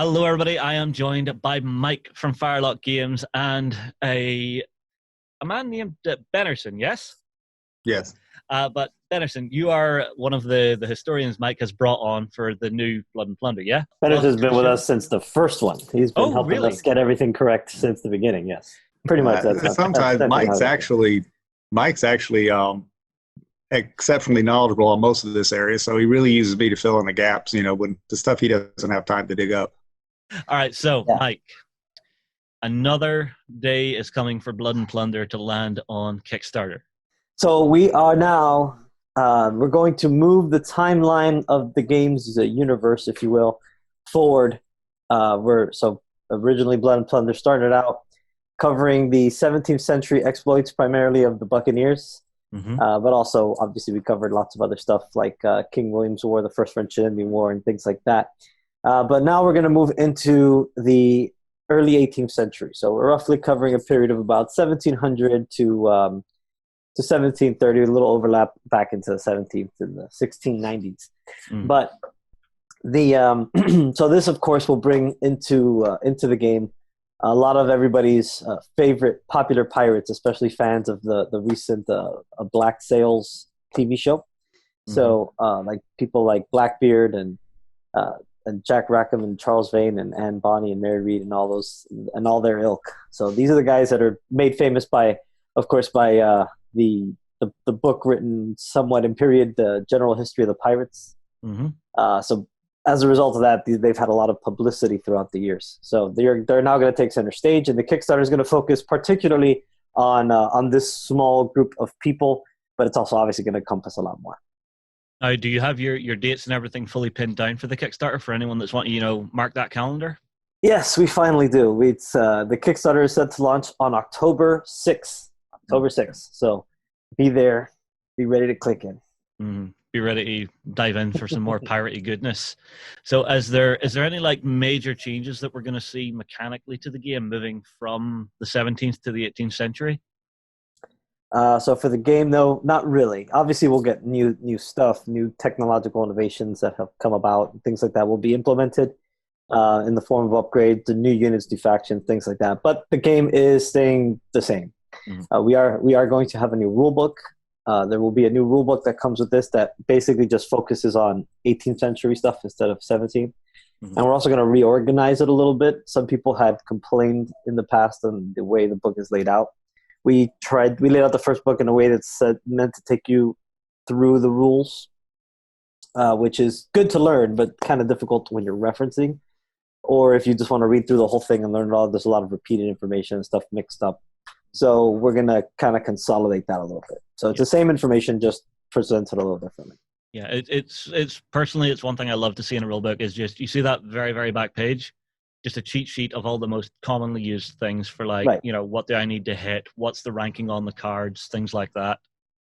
Hello, everybody. I am joined by Mike from Firelock Games and a man named Benerson, yes? Yes. But Benerson, you are one of the historians Mike has brought on for the new Blood and Plunder, yeah? Benerson's been with us since the first one. He's been helping us get everything correct since the beginning, yes. Pretty much. Sometimes Mike's actually exceptionally knowledgeable on most of this area, so he really uses me to fill in the gaps, when the stuff he doesn't have time to dig up. All right, so Mike, another day is coming for Blood and Plunder to land on Kickstarter. So we are now, we're going to move the timeline of the game's universe, if you will, forward. Originally Blood and Plunder started out covering the 17th century exploits primarily of the Buccaneers. Mm-hmm. But also, obviously, we covered lots of other stuff like King William's War, the First French and Indian War, and things like that. But now we're going to move into the early 18th century. So we're roughly covering a period of about 1700 to 1730, a little overlap back into the 17th and the 1690s. Mm. But the so this, of course, will bring into the game a lot of everybody's favorite popular pirates, especially fans of the recent Black Sails TV show. Mm-hmm. So like people like Blackbeard and Jack Rackham and Charles Vane and Anne Bonny and Mary Read and all those and all their ilk. So these are the guys that are made famous by the book written somewhat in period, the General History of the Pirates. Mm-hmm. So as a result of that, they've had a lot of publicity throughout the years. So they're now going to take center stage, and the Kickstarter is going to focus particularly on this small group of people, but it's also obviously going to encompass a lot more. Do you have your dates and everything fully pinned down for the Kickstarter for anyone that's wanting, mark that calendar? Yes, we finally do. It's the Kickstarter is set to launch on October 6th. October 6th. So be there. Be ready to click in. Mm-hmm. Be ready to dive in for some more piratey goodness. So is there any major changes that we're going to see mechanically to the game moving from the 17th to the 18th century? So for the game, though, not really. Obviously, we'll get new stuff, new technological innovations that have come about, and things like that will be implemented in the form of upgrades, the new units, new factions, things like that. But the game is staying the same. Mm-hmm. We are going to have a new rule book. There will be a new rule book that comes with this that basically just focuses on 18th century stuff instead of 17th. Mm-hmm. And we're also going to reorganize it a little bit. Some people had complained in the past on the way the book is laid out. We laid out the first book in a way that's meant to take you through the rules, which is good to learn, but kind of difficult when you're referencing. Or if you just want to read through the whole thing and learn it all, there's a lot of repeated information and stuff mixed up. So we're going to kind of consolidate that a little bit. So it's the same information, just presented a little differently. Yeah, it's personally, it's one thing I love to see in a rule book is just, you see that very, very back page, just a cheat sheet of all the most commonly used things for what do I need to hit? What's the ranking on the cards? Things like that.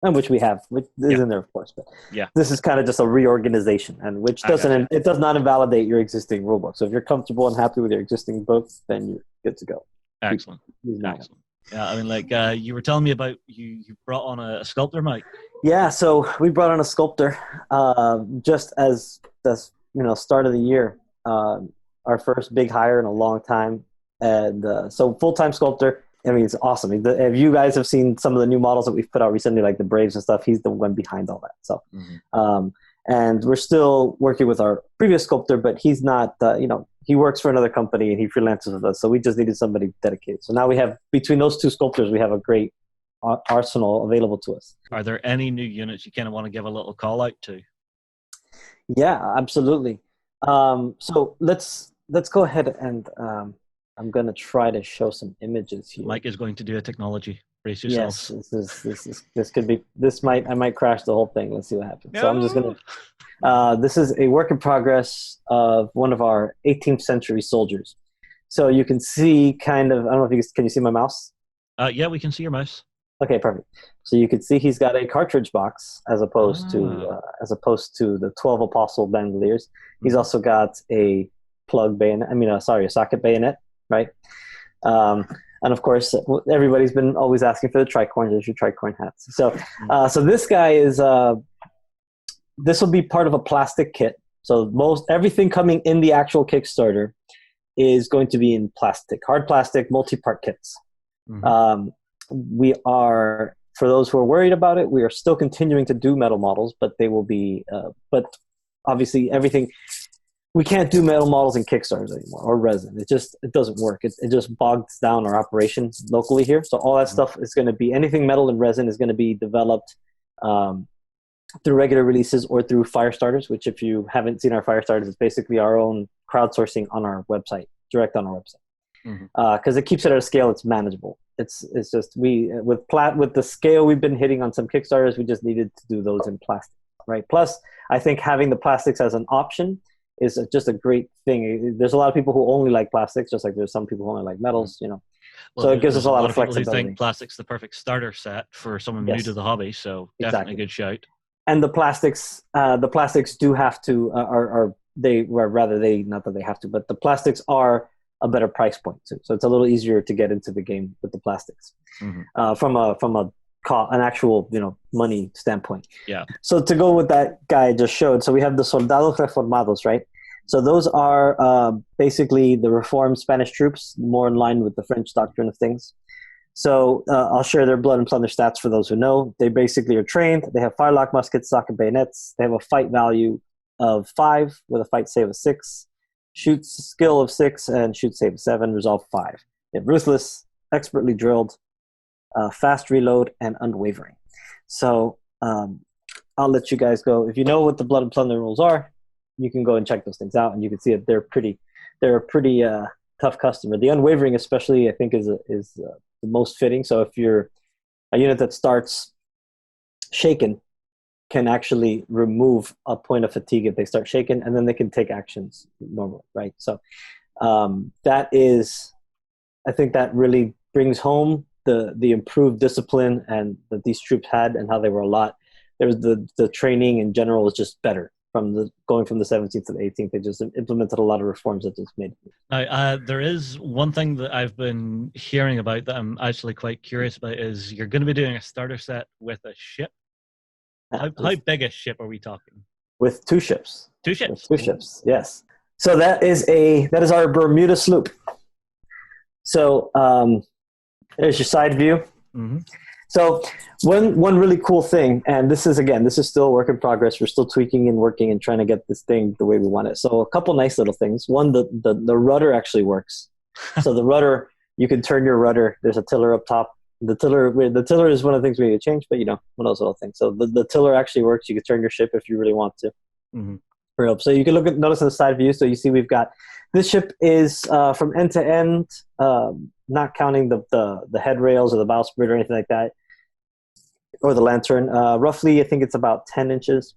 And which we have, which is in there, of course. But this is kind of just a reorganization, and it does not invalidate your existing rule book. So if you're comfortable and happy with your existing book, then you're good to go. Excellent. Excellent. Yeah, I mean, you were telling me about you brought on a sculptor, Mike. Yeah, so we brought on a sculptor just as the start of the year, our first big hire in a long time, and so full-time sculptor. I mean, it's awesome. If you guys have seen some of the new models that we've put out recently, like the Braves and stuff, he's the one behind all that. So, and we're still working with our previous sculptor, but he's not, he works for another company and he freelances with us. So we just needed somebody dedicated. So now we have, between those two sculptors, we have a great arsenal available to us. Are there any new units you kind of want to give a little call out to? Yeah, absolutely. So let's go ahead and I'm going to try to show some images here. Mike is going to do a technology. Brace yourselves. Yes, I might crash the whole thing. Let's see what happens. No. So I'm just going to, this is a work in progress of one of our 18th century soldiers. So you can see kind of, I don't know if can you see my mouse? Yeah, we can see your mouse. Okay, perfect. So you can see he's got a cartridge box as opposed to the 12 Apostle Bandoliers. He's also got a a socket bayonet, right? And of course, everybody's been always asking for the tricorn. There's your tricorn hats. So, so this guy is. This will be part of a plastic kit. So everything coming in the actual Kickstarter is going to be in plastic, hard plastic, multi-part kits. We are, for those who are worried about it, we are still continuing to do metal models, but they will be, but obviously everything, we can't do metal models in Kickstarters anymore, or resin. It doesn't work. It just bogs down our operation locally here. So all that stuff is going to be, anything metal and resin is going to be developed through regular releases or through Firestarters, which if you haven't seen our Firestarters, it's basically our own crowdsourcing on our website, direct on our website. Because it keeps it at a scale it's manageable. It's just, with the scale we've been hitting on some Kickstarters, we just needed to do those in plastic, right? Plus, I think having the plastics as an option is just a great thing. There's a lot of people who only like plastics, just like there's some people who only like metals, you know. Well, so it gives us a lot of flexibility. People who think plastic's the perfect starter set for someone new to the hobby, so definitely a good shout. And the plastics do have to, not that they have to, but the plastics are a better price point too. So it's a little easier to get into the game with the plastics from an actual, you know, money standpoint. Yeah. So to go with that guy I just showed, so we have the soldados reformados, right? So those are basically the reformed Spanish troops, more in line with the French doctrine of things. So I'll share their blood and plunder stats for those who know. They basically are trained. They have firelock muskets, socket bayonets. They have a fight value of 5 with a fight save of 6, shoot skill of 6, and shoot save of 7, resolve 5. They have ruthless, expertly drilled, fast reload, and unwavering. So I'll let you guys go. If you know what the blood and plunder rules are, you can go and check those things out, and you can see that they're a pretty tough customer. The unwavering, especially, I think is the most fitting. So if you're a unit that starts shaken, can actually remove a point of fatigue if they start shaken, and then they can take actions normally, right? So that is, I think that really brings home the improved discipline and that these troops had, and how they were a lot. There's the training in general was just better going from the 17th to the 18th. They just implemented a lot of reforms that just made it. Now, there is one thing that I've been hearing about that I'm actually quite curious about is you're going to be doing a starter set with a ship. How big a ship are we talking? With 2 ships. 2 ships. With 2 ships, yes. So that is our Bermuda Sloop. So there's your side view. So one really cool thing, and this is still a work in progress. We're still tweaking and working and trying to get this thing the way we want it. So a couple nice little things. One, the rudder actually works. So the rudder, you can turn your rudder. There's a tiller up top. The tiller is one of the things we need to change, but you know, one of those little things. So the tiller actually works. You can turn your ship if you really want to. So you can notice on the side view. So you see we've got, this ship is from end to end, not counting the head rails or the bowsprit or anything like that, or the lantern. Roughly, I think it's about 10 inches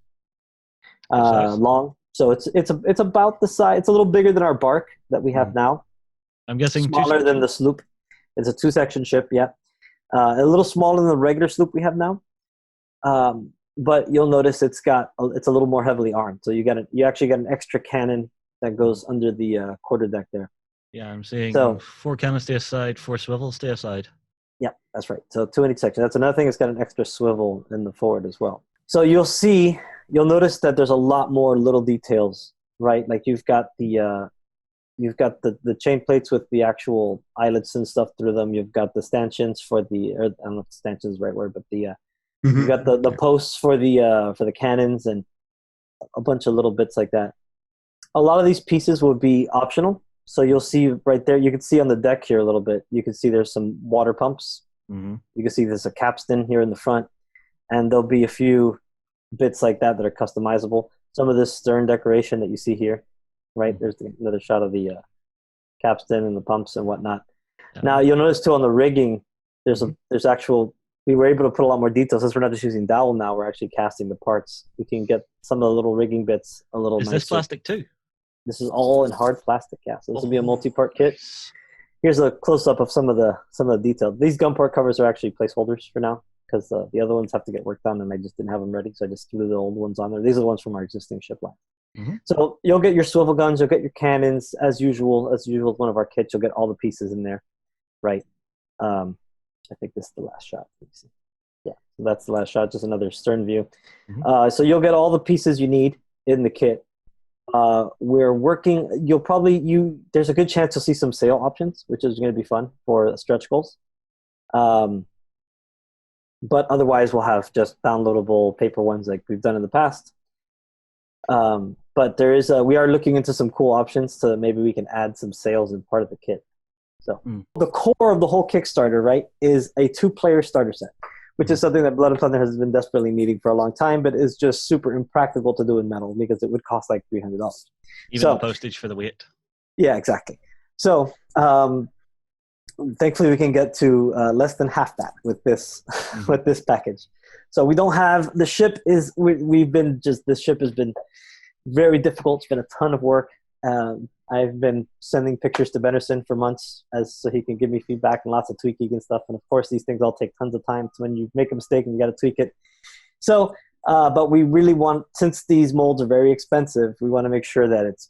long. So it's about the size. It's a little bigger than our bark that we have now. I'm guessing smaller than the sloop. It's a 2-section ship. Yeah, a little smaller than the regular sloop we have now. But you'll notice it's a little more heavily armed. So you actually get an extra cannon that goes under the quarterdeck there. Yeah, I'm seeing 4 cannons stay aside, 4 swivels stay aside. Yeah, that's right. So 2 in each section. That's another thing. It's got an extra swivel in the forward as well. So you'll notice that there's a lot more little details, right? Like you've got the chain plates with the actual eyelets and stuff through them. You've got the stanchions I don't know if stanchions is the right word, but you've got the posts for the cannons and a bunch of little bits like that. A lot of these pieces will be optional. So you'll see right there, you can see on the deck here a little bit, you can see there's some water pumps. You can see there's a capstan here in the front, and there'll be a few bits like that are customizable. Some of this stern decoration that you see here, right? There's another shot of the capstan and the pumps and whatnot. Now you'll notice too on the rigging, there's we were able to put a lot more details. Since we're not just using dowel now, we're actually casting the parts. We can get some of the little rigging bits a little nicer. Is this plastic too? This is all in hard plastic, yeah. So this will be a multi-part kit. Here's a close-up of some of the detail. These gun part covers are actually placeholders for now because the other ones have to get worked on, and I just didn't have them ready, so I just threw the old ones on there. These are the ones from our existing ship line. So you'll get your swivel guns, you'll get your cannons as usual. As usual with one of our kits, you'll get all the pieces in there, right? I think this is the last shot. Let me see. Yeah, so that's the last shot. Just another stern view. So you'll get all the pieces you need in the kit. We're working. There's a good chance you'll see some sale options, which is going to be fun for stretch goals. But otherwise, we'll have just downloadable paper ones like we've done in the past. But we are looking into some cool options to maybe we can add some sales in part of the kit. So the core of the whole Kickstarter, right, is a 2-player starter set, which is something that Blood Plunder has been desperately needing for a long time, but is just super impractical to do in metal because it would cost like $300. Even the postage for the weight. Yeah, exactly. So thankfully we can get to less than half that with this with this package. So we don't have the ship is this ship has been very difficult. It's been a ton of work. I've been sending pictures to Benerson for months so he can give me feedback and lots of tweaking and stuff. And of course, these things all take tons of time. So when you make a mistake and you got to tweak it. So, but we really want, since these molds are very expensive, we want to make sure that it's,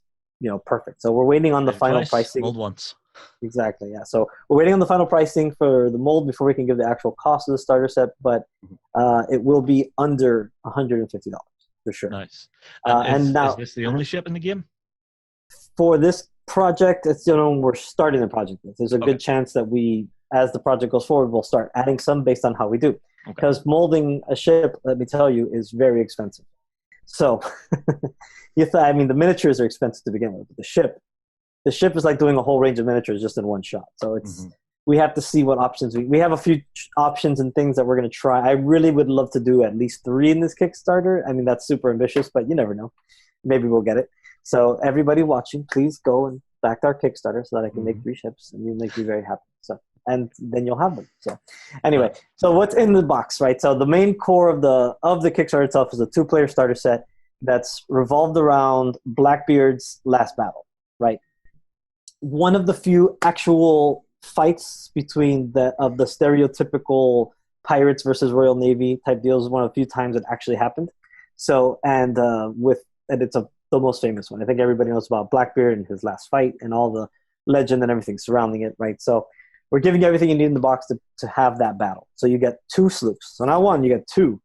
perfect. So we're waiting on the final pricing. Mold once. Exactly. Yeah. So we're waiting on the final pricing for the mold before we can give the actual cost of the starter set, but it will be under $150 for sure. Nice. And now, is this the only ship in the game? For this project, it's we're starting the project. There's a good chance that as the project goes forward, we'll start adding some based on how we do. Because molding a ship, let me tell you, is very expensive. So, the miniatures are expensive to begin with. But the ship is like doing a whole range of miniatures just in one shot. So we have to see what options we have a few options and things that we're going to try. I really would love to do at least 3 in this Kickstarter. That's super ambitious, but you never know. Maybe we'll get it. So everybody watching, please go and back our Kickstarter so that I can make 3 ships, and you'll make me very happy. So, and then you'll have them. So anyway, so what's in the box, right? So the main core of the Kickstarter itself is a 2-player starter set that's revolved around Blackbeard's last battle, right? One of the few actual fights between the stereotypical pirates versus Royal Navy type deals is one of the few times it actually happened. So, and it's the most famous one. I think everybody knows about Blackbeard and his last fight and all the legend and everything surrounding it, right? So we're giving you everything you need in the box to have that battle. So you get 2 sloops. So not 1, you get 2.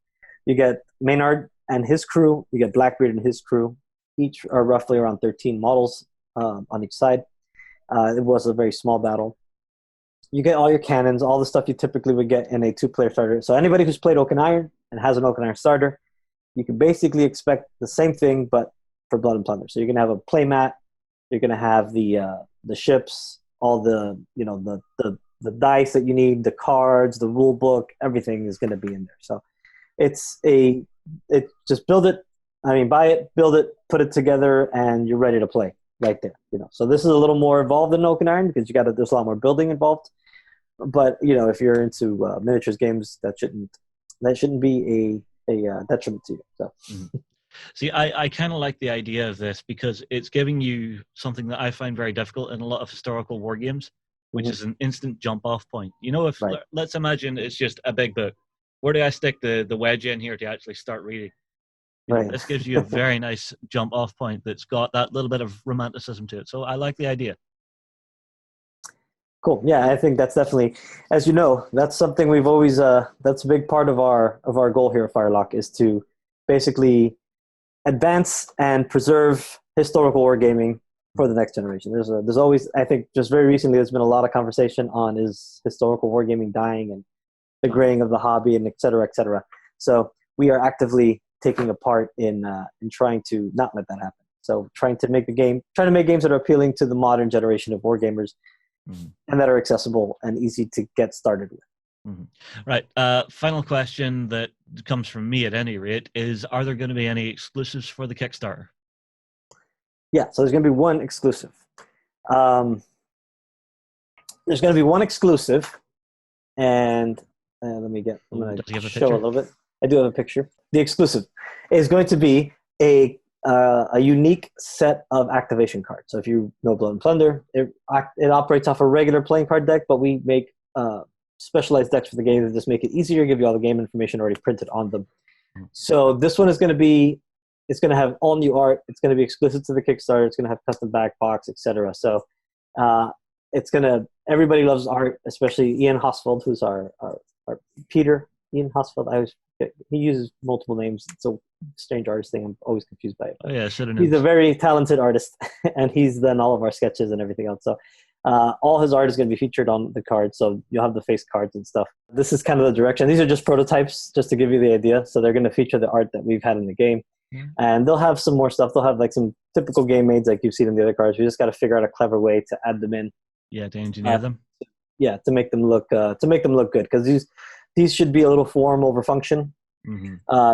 You get Maynard and his crew. You get Blackbeard and his crew. Each are roughly around 13 models on each side. It was a very small battle. You get all your cannons, all the stuff you typically would get in a 2-player starter. So anybody who's played Oak and Iron and has an Oak and Iron starter, you can basically expect the same thing, but for Blood and Plunder. So you're going to have a play mat. You're going to have the ships, all the dice that you need, the cards, the rule book, everything is going to be in there. So just build it. Buy it, build it, put it together, and you're ready to play right there. So this is a little more involved than Oak and Iron because there's a lot more building involved. But if you're into miniatures games, that shouldn't be a detriment to you. So. See, I kind of like the idea of this because it's giving you something that I find very difficult in a lot of historical war games, which is an instant jump-off point. Let's imagine it's just a big book. Where do I stick the wedge in here to actually start reading? This gives you a very nice jump-off point that's got that little bit of romanticism to it. So I like the idea. Cool. Yeah, I think that's definitely, as you know, that's something we've always, that's a big part of our goal here at Firelock is to basically advance and preserve historical wargaming for the next generation. There's always, I think, just very recently, there's been a lot of conversation on is historical wargaming dying and the graying of the hobby and et cetera, et cetera. So we are actively taking a part in trying to not let that happen. So trying to make games that are appealing to the modern generation of wargamers and that are accessible and easy to get started with. Right. Final question that comes from me at any rate is, are there going to be any exclusives for the Kickstarter? Yeah, so there's going to be one exclusive. There's going to be one exclusive, and I'm going to show a little bit. I do have a picture. The exclusive is going to be a unique set of activation cards. So if you know Blood and Plunder, it operates off a regular playing card deck, but we make specialized decks for the game that just make it easier, give you all the game information already printed on them. So this one is going to be, it's going to have all new art. It's going to be exclusive to the Kickstarter. It's going to have custom back box, etc. So everybody loves art, especially Ian Hosfeld, who's our Peter. Ian Hosfeld, I always He uses multiple names. It's a strange artist thing. I'm always confused by it. Oh yeah, He's a very talented artist, and he's done all of our sketches and everything else. So all his art is going to be featured on the card. So you'll have the face cards and stuff. This is kind of the direction. These are just prototypes, just to give you the idea. So they're going to feature the art that we've had in the game. And they'll have some more stuff. They'll have like some typical game maids like you've seen in the other cards. We just got to figure out a clever way to add them in. Yeah, to engineer them. Yeah, to make them look good, because these should be a little form over function,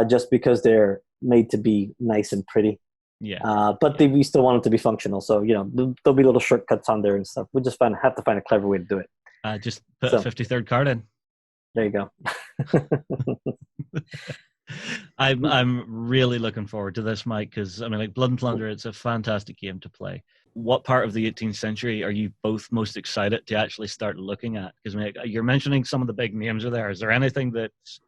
just because they're made to be nice and pretty. Yeah. But we still want them to be functional. So there'll be little shortcuts on there and stuff. We just have to find a clever way to do it. Just put a 53rd card in. There you go. I'm really looking forward to this, Mike, because I mean, like Blood and Plunder, it's a fantastic game to play. What part of the 18th century are you both most excited to actually start looking at? Because I mean, you're mentioning some of the big names are there. Is there anything that's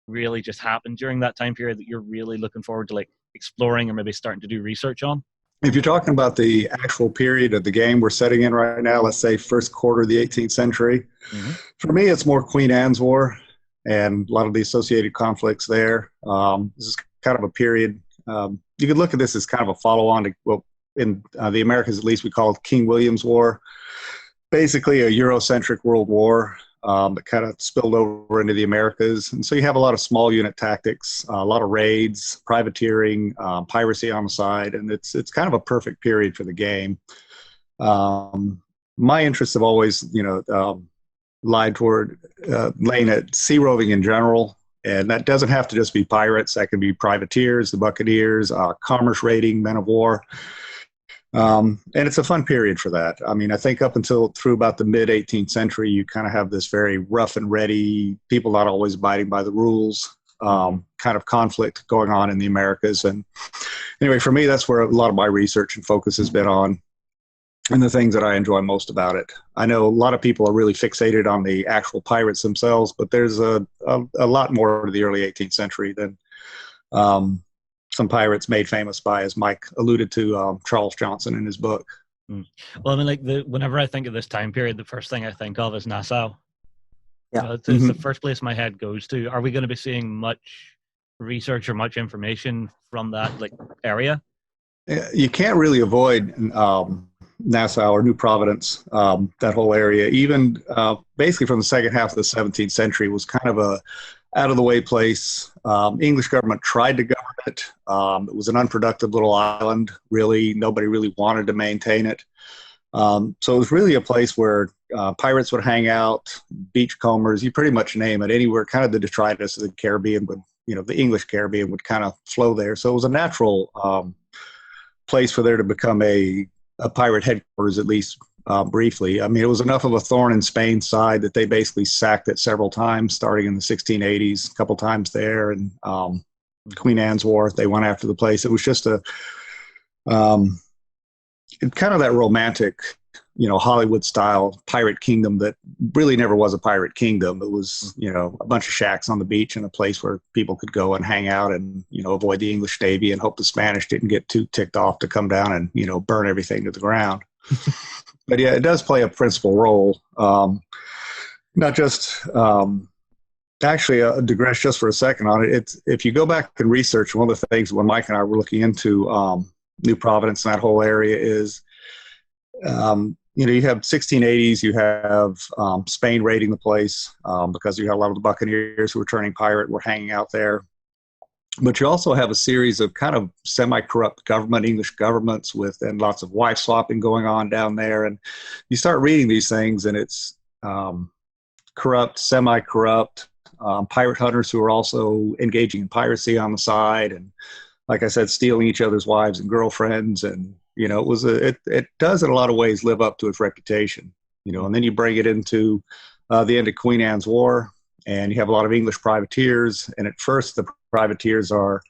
really just happened during that time period that you're really looking forward to like exploring or maybe starting to do research on? If you're talking about the actual period of the game we're setting in right now, let's say first quarter of the 18th century, for me, it's more Queen Anne's War and a lot of the associated conflicts there. This is kind of a period. You could look at this as kind of a follow-on to, well, in the Americas at least, we call it King William's War. Basically a Eurocentric world war that kind of spilled over into the Americas. And so you have a lot of small unit tactics, a lot of raids, privateering, piracy on the side, and it's kind of a perfect period for the game. My interests have always, lied toward laying at sea roving in general, and that doesn't have to just be pirates. That can be privateers, the buccaneers, commerce raiding, men of war. And it's a fun period for that. I mean, I think up until through about the mid 18th century, you kind of have this very rough and ready, people not always abiding by the rules, kind of conflict going on in the Americas. And anyway, for me, that's where a lot of my research and focus has been on, and the things that I enjoy most about it. I know a lot of people are really fixated on the actual pirates themselves, but there's a lot more to the early 18th century than some pirates made famous by, as Mike alluded to, Charles Johnson in his book. Well, I mean, like whenever I think of this time period, the first thing I think of is Nassau. Yeah, it's the first place my head goes to. Are we going to be seeing much research or much information from that area? You can't really avoid Nassau or New Providence, that whole area. Even basically from the second half of the 17th century was kind of a out-of-the-way place. English government tried to govern it. It was an unproductive little island. Really, nobody really wanted to maintain it. So it was really a place where pirates would hang out, beachcombers, you pretty much name it, anywhere, kind of the detritus of the Caribbean, but the English Caribbean would kind of flow there. So it was a natural place for there to become a pirate headquarters, at least briefly. I mean, it was enough of a thorn in Spain's side that they basically sacked it several times, starting in the 1680s, a couple times there, and Queen Anne's War, they went after the place. It was just a kind of that romantic, Hollywood-style pirate kingdom that really never was a pirate kingdom. It was, a bunch of shacks on the beach and a place where people could go and hang out and, avoid the English Navy and hope the Spanish didn't get too ticked off to come down and, burn everything to the ground. But yeah, it does play a principal role. Not just, actually, digress just for a second on it. If you go back and research, one of the things when Mike and I were looking into New Providence and that whole area is, you have 1680s, you have Spain raiding the place because you had a lot of the buccaneers who were turning pirate were hanging out there. But you also have a series of kind of semi-corrupt English governments and lots of wife swapping going on down there. And you start reading these things and it's corrupt, semi-corrupt, pirate hunters who are also engaging in piracy on the side. And like I said, stealing each other's wives and girlfriends. And, it does in a lot of ways live up to its reputation, and then you bring it into the end of Queen Anne's War. And you have a lot of English privateers. And at first, the privateers are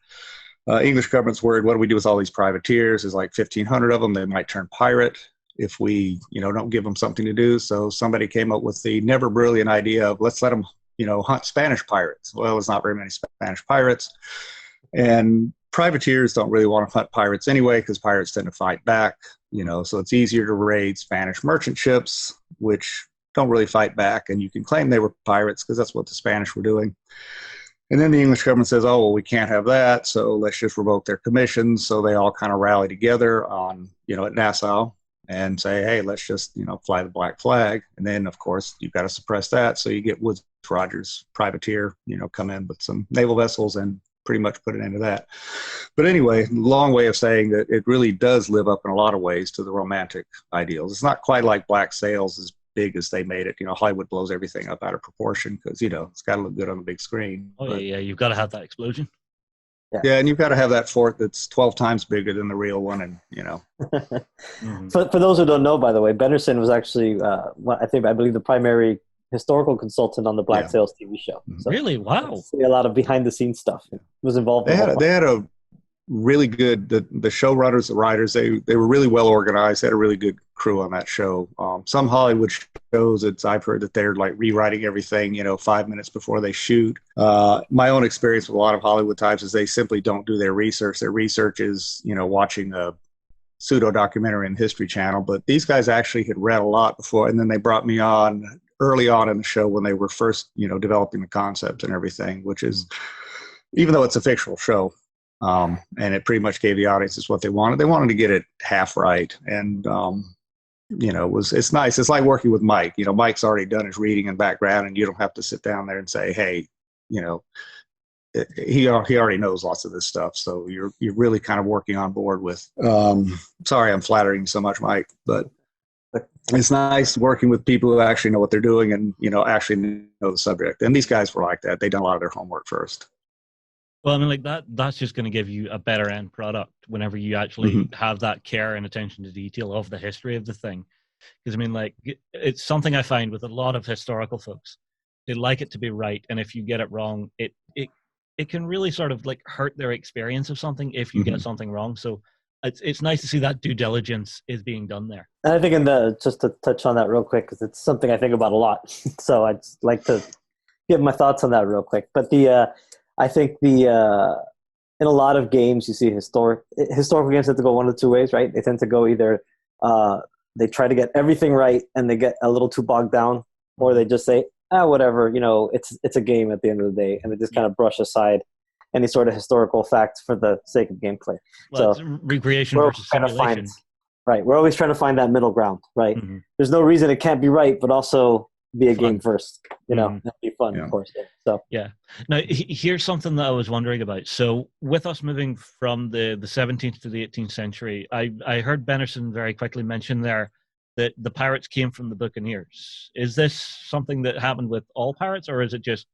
English government's worried, what do we do with all these privateers? There's like 1,500 of them. They might turn pirate if we, don't give them something to do. So somebody came up with the never brilliant idea of let's let them, hunt Spanish pirates. Well, there's not very many Spanish pirates. And privateers don't really want to hunt pirates anyway because pirates tend to fight back. So it's easier to raid Spanish merchant ships, which don't really fight back, and you can claim they were pirates because that's what the Spanish were doing. And then the English government says, oh, well, we can't have that, so let's just revoke their commissions. So they all kind of rally together on, at Nassau and say, hey, let's just, fly the black flag. And then, of course, you've got to suppress that. So you get Woodes Rogers privateer, come in with some naval vessels and pretty much put an end to that. But anyway, long way of saying that it really does live up in a lot of ways to the romantic ideals. It's not quite like Black Sails as big as they made it. Hollywood blows everything up out of proportion because, it's got to look good on the big screen. Oh, yeah, you've got to have that explosion. Yeah, and you've got to have that fort that's 12 times bigger than the real one, and Mm-hmm. For those who don't know, by the way, Benerson was actually, I believe, the primary historical consultant on the Black Sails TV show. So really? Wow. A lot of behind-the-scenes stuff. It was involved. They had a really good, the showrunners, the writers, they were really well organized. They had a really good crew on that show. Some Hollywood shows, I've heard that they're like rewriting everything, 5 minutes before they shoot. My own experience with a lot of Hollywood types is they simply don't do their research. Their research is, watching a pseudo documentary on the History Channel. But these guys actually had read a lot before, and then they brought me on early on in the show when they were first, developing the concept and everything, which is, even though it's a fictional show, and it pretty much gave the audiences what they wanted. They wanted to get it half right. And, it's nice. It's like working with Mike. Mike's already done his reading and background, and you don't have to sit down there and say, hey, he already knows lots of this stuff. So you're really kind of working on board with, sorry, I'm flattering you so much, Mike, but it's nice working with people who actually know what they're doing and, actually know the subject. And these guys were like that. They'd done a lot of their homework first. Well, I mean, that's just going to give you a better end product whenever you actually have that care and attention to detail of the history of the thing. Because, I mean, it's something I find with a lot of historical folks. They like it to be right. And if you get it wrong, it can really sort of hurt their experience of something if you get something wrong. So it's nice to see that due diligence is being done there. And I think just to touch on that real quick, because it's something I think about a lot. So I'd like to give my thoughts on that real quick. But I think in a lot of games you see historical games tend to go one of two ways, right? They tend to go either they try to get everything right and they get a little too bogged down, or they just say, whatever, it's a game at the end of the day, and they just kind of brush aside any sort of historical fact for the sake of gameplay. Well, so it's recreation versus simulation. Right, we're always trying to find that middle ground, right? Mm-hmm. There's no reason it can't be right, but also be a game first, that'd be fun, of course. So now here's something that I was wondering about. So with us moving from the 17th to the 18th century, I heard Benerson very quickly mention there that the pirates came from the Buccaneers. Is this something that happened with all pirates, or is it just,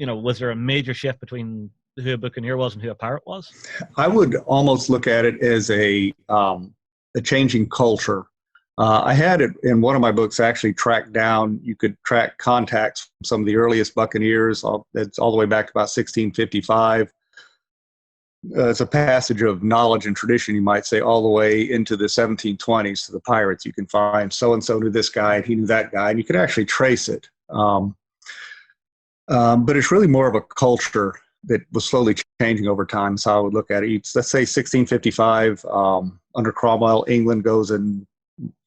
was there a major shift between who a Buccaneer was and who a pirate was? I would almost look at it as a changing culture. I had it in one of my books actually tracked down. You could track contacts from some of the earliest Buccaneers. It's all the way back to about 1655. It's a passage of knowledge and tradition, you might say, all the way into the 1720s to the pirates. You can find so-and-so knew this guy and he knew that guy, and you could actually trace it. But it's really more of a culture that was slowly changing over time. So I would look at it. Let's say 1655, under Cromwell, England goes and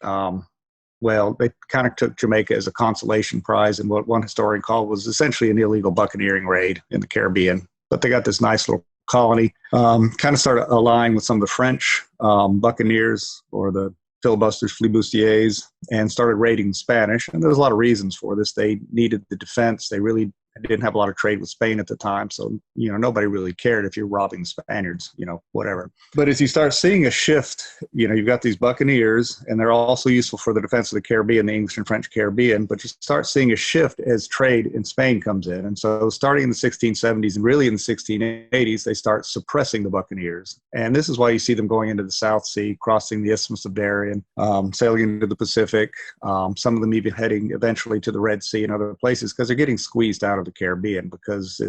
they kind of took Jamaica as a consolation prize, and what one historian called was essentially an illegal buccaneering raid in the Caribbean. But they got this nice little colony, kind of started aligning with some of the French buccaneers or the filibusters, flibustiers, and started raiding Spanish. And there was a lot of reasons for this. They needed the defense. They really didn't have a lot of trade with Spain at the time. So, nobody really cared if you're robbing Spaniards, whatever. But as you start seeing a shift, you've got these buccaneers, and they're also useful for the defense of the Caribbean, the English and French Caribbean. But you start seeing a shift as trade in Spain comes in. And so starting in the 1670s and really in the 1680s, they start suppressing the buccaneers. And this is why you see them going into the South Sea, crossing the Isthmus of Darien, sailing into the Pacific, some of them even heading eventually to the Red Sea and other places, because they're getting squeezed out of the Caribbean because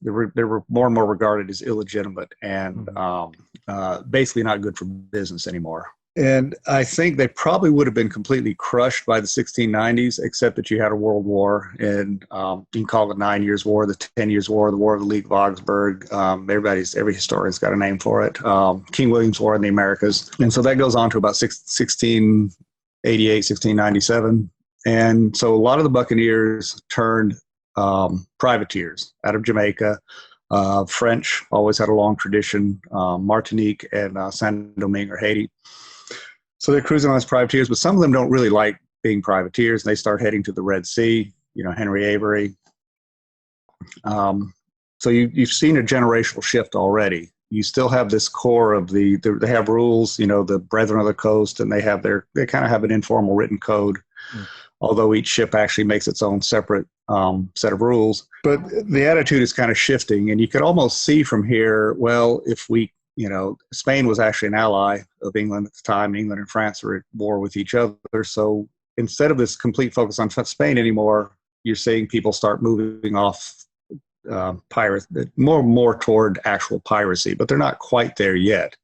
they were more and more regarded as illegitimate and basically not good for business anymore. And I think they probably would have been completely crushed by the 1690s, except that you had a world war, and you can call it the 9 Years' War, the 10 Years' War, the War of the League of Augsburg. Every historian's got a name for it. King William's War in the Americas. And so that goes on to about 1688, 1697. And so a lot of the Buccaneers turned privateers out of Jamaica. French always had a long tradition, Martinique and Saint-Domingue or Haiti. So they're cruising on as privateers, but some of them don't really like being privateers, and they start heading to the Red Sea, Henry Avery. So you've seen a generational shift already. You still have this core of they have rules, the Brethren of the Coast, and they kind of have an informal written code, although each ship actually makes its own separate set of rules. But the attitude is kind of shifting, and you could almost see from here, well, if we, Spain was actually an ally of England at the time. England and France were at war with each other. So instead of this complete focus on Spain anymore, you're seeing people start moving off pirates, more toward actual piracy, but they're not quite there yet.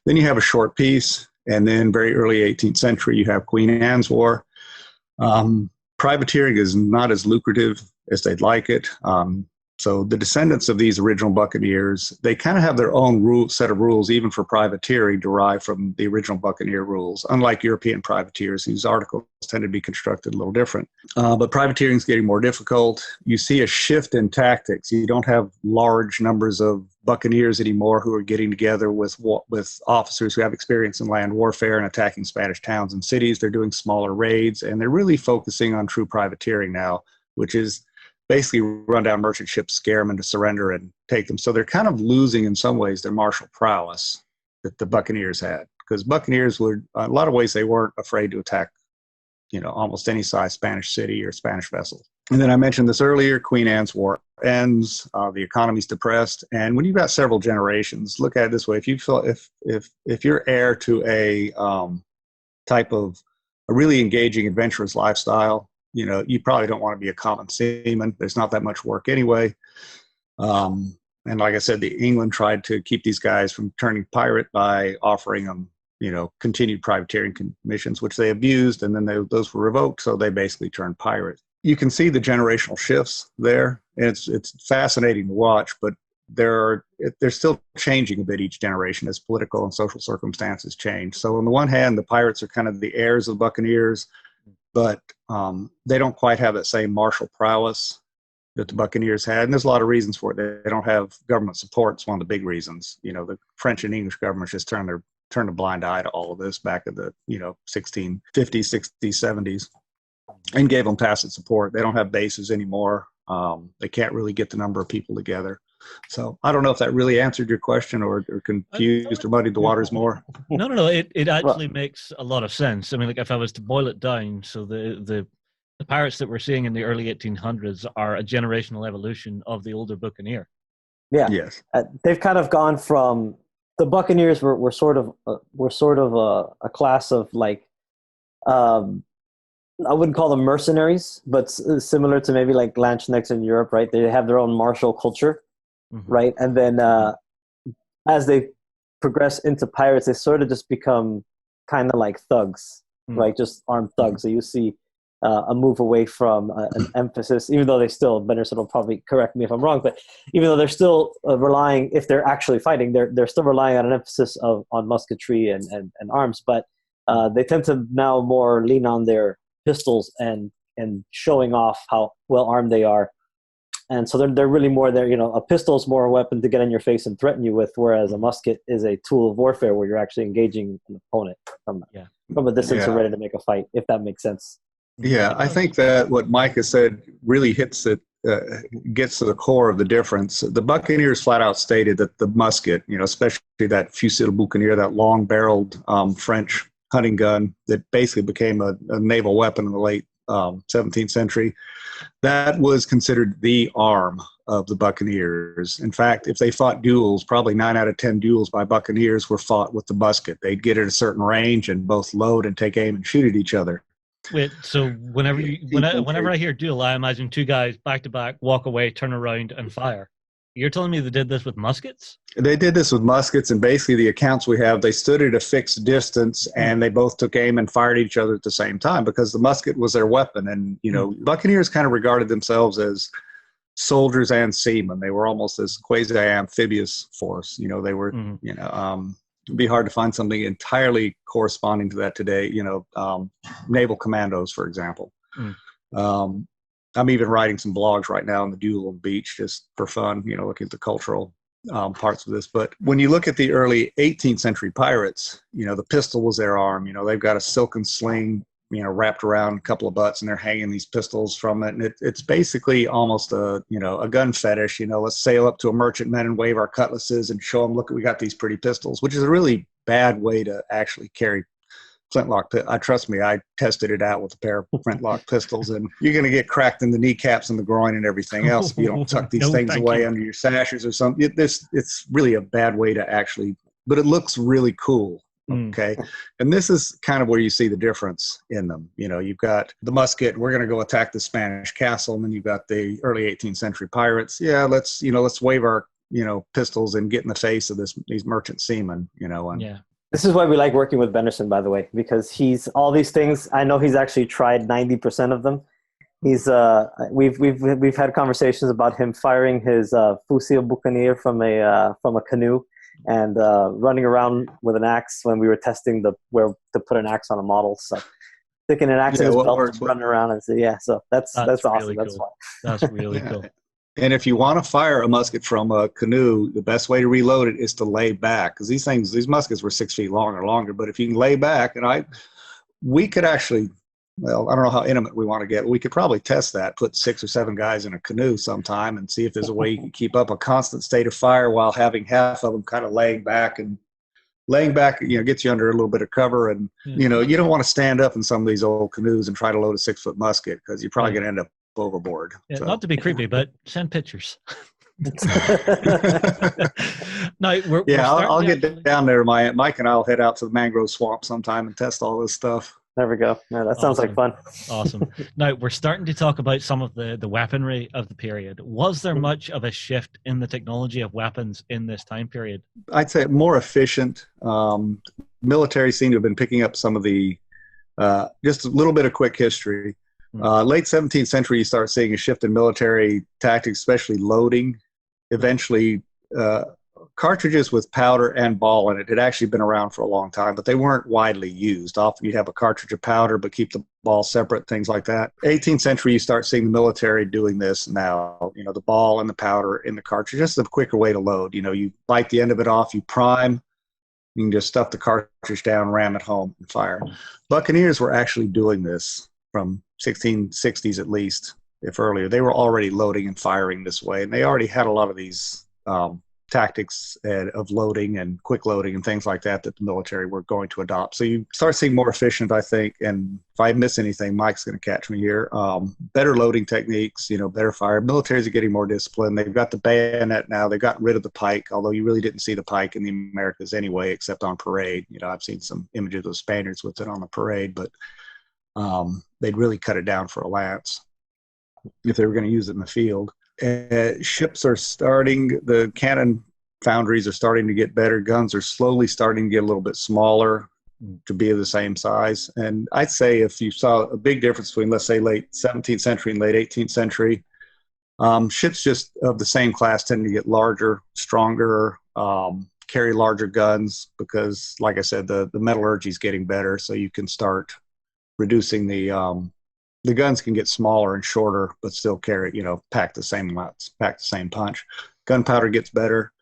Then you have a short peace, and then very early 18th century, you have Queen Anne's War. Privateering is not as lucrative as they'd like it. So the descendants of these original buccaneers, they kind of have their own set of rules, even for privateering, derived from the original buccaneer rules, unlike European privateers, whose articles tend to be constructed a little different. But privateering is getting more difficult. You see a shift in tactics. You don't have large numbers of buccaneers anymore who are getting together with officers who have experience in land warfare and attacking Spanish towns and cities. They're doing smaller raids, and they're really focusing on true privateering now, which is basically run down merchant ships, scare them into surrender, and take them. So they're kind of losing, in some ways, their martial prowess that the buccaneers had. Because buccaneers were, in a lot of ways, they weren't afraid to attack, almost any size Spanish city or Spanish vessel. And then I mentioned this earlier, Queen Anne's War ends, the economy's depressed. And when you've got several generations, look at it this way. If you're heir to a type of a really engaging, adventurous lifestyle, you probably don't want to be a common seaman. There's not that much work anyway. And like I said, England tried to keep these guys from turning pirate by offering them, continued privateering commissions, which they abused, and then those were revoked, so they basically turned pirate. You can see the generational shifts there. It's fascinating to watch, but they're still changing a bit each generation as political and social circumstances change. So on the one hand, the pirates are kind of the heirs of the buccaneers, but they don't quite have that same martial prowess that the buccaneers had. And there's a lot of reasons for it. They don't have government support. It's one of the big reasons. The French and English governments just turned a blind eye to all of this back in the 1650s, 60s, 70s, and gave them tacit support. They don't have bases anymore. They can't really get the number of people together. So I don't know if that really answered your question or confused or muddied the waters more. No. It actually makes a lot of sense. I mean, if I was to boil it down, so the pirates that we're seeing in the early 1800s are a generational evolution of the older buccaneer. Yeah. Yes. They've kind of gone from the buccaneers were sort of a class of I wouldn't call them mercenaries, but similar to maybe like landsknechts in Europe, right? They have their own martial culture. Mm-hmm. Right, and then as they progress into pirates, they sort of just become kind of like thugs, right? Just armed thugs. So you see a move away from an emphasis, even though they still, Benerson will probably correct me if I'm wrong, but even though they're still relying, if they're actually fighting, they're still relying on an emphasis on musketry and arms, but they tend to now more lean on their pistols and showing off how well armed they are. And so they're really more there, a pistol is more a weapon to get in your face and threaten you with, whereas a musket is a tool of warfare where you're actually engaging an opponent from a distance and ready to make a fight, if that makes sense. Yeah, I think that what Mike has said really gets to the core of the difference. The buccaneers flat out stated that the musket, especially that fusil boucanier, that long-barreled French hunting gun that basically became a naval weapon in the late 17th century, that was considered the arm of the buccaneers. In fact, if they fought duels, probably 9 out of 10 duels by buccaneers were fought with the musket. They'd get at a certain range and both load and take aim and shoot at each other. Wait, so whenever I hear duel, I imagine two guys back to back walk away, turn around, and fire. You're telling me they did this with muskets? They did this with muskets, and basically the accounts we have, they stood at a fixed distance, and they both took aim and fired at each other at the same time because the musket was their weapon. And, buccaneers kind of regarded themselves as soldiers and seamen. They were almost this quasi-amphibious force. They were, it'd be hard to find something entirely corresponding to that today, naval commandos, for example. I'm even writing some blogs right now on the Doolin Beach just for fun, looking at the cultural parts of this. But when you look at the early 18th century pirates, the pistol was their arm. They've got a silken sling, wrapped around a couple of butts, and they're hanging these pistols from it. And it's basically almost a gun fetish. Let's sail up to a merchantman and wave our cutlasses and show them, look, we got these pretty pistols, which is a really bad way to actually carry flintlock. Trust me, I tested it out with a pair of flintlock pistols, and you're going to get cracked in the kneecaps and the groin and everything else if you don't tuck these things away under your sashes or something. It's really a bad way to actually, but it looks really cool. Okay. And this is kind of where you see the difference in them. You've got the musket, we're going to go attack the Spanish castle, and then you've got the early 18th century pirates. Yeah, let's wave our, pistols and get in the face of these merchant seamen, and yeah. This is why we like working with Benerson, by the way, because he's all these things. I know he's actually tried 90% of them. He's we've had conversations about him firing his fusil buccaneer from a canoe and running around with an axe when we were testing where to put an axe on a model. So sticking an axe in his belt and running around and so that's awesome. Really that's cool. fun. That's really cool. And if you want to fire a musket from a canoe, the best way to reload it is to lay back, because these muskets were 6 feet long or longer. But if you can lay back, and we could actually, well, I don't know how intimate we want to get. We could probably test that, put 6 or 7 guys in a canoe sometime and see if there's a way you can keep up a constant state of fire while having half of them kind of laying back, gets you under a little bit of cover. And, you don't want to stand up in some of these old canoes and try to load a 6-foot musket, because you're probably going to end up overboard. Yeah, so. Not to be creepy, but send pictures. No, I'll get down there. Mike and I'll head out to the mangrove swamp sometime and test all this stuff. There we go. No, that sounds like fun. Awesome. Now we're starting to talk about some of the weaponry of the period. Was there much of a shift in the technology of weapons in this time period? I'd say more efficient. Military seem to have been picking up some of the just a little bit of quick history. Late 17th century, you start seeing a shift in military tactics, especially loading. Eventually, cartridges with powder and ball in it had actually been around for a long time, but they weren't widely used. Often you'd have a cartridge of powder, but keep the ball separate, things like that. 18th century, you start seeing the military doing this now. The ball and the powder in the cartridge. Just a quicker way to load. You bite the end of it off, you prime. You can just stuff the cartridge down, ram it home, and fire. Buccaneers were actually doing this from 1660s at least, if earlier. They were already loading and firing this way, and they already had a lot of these tactics of loading and quick loading and things like that the military were going to adopt. So you start seeing more efficient, I think, and if I miss anything, Mike's going to catch me here. Better loading techniques, better fire. Militaries are getting more disciplined. They've got the bayonet now. They got rid of the pike, although you really didn't see the pike in the Americas anyway, except on parade. I've seen some images of Spaniards with it on the parade, but they'd really cut it down for a lance if they were going to use it in the field. Ships are starting, the cannon foundries are starting to get better. Guns are slowly starting to get a little bit smaller to be of the same size. And I'd say if you saw a big difference between, let's say, late 17th century and late 18th century, ships just of the same class tend to get larger, stronger, carry larger guns because, like I said, the metallurgy is getting better, so you can start reducing the guns can get smaller and shorter, but still carry, pack the same amounts, pack the same punch. Gunpowder gets better.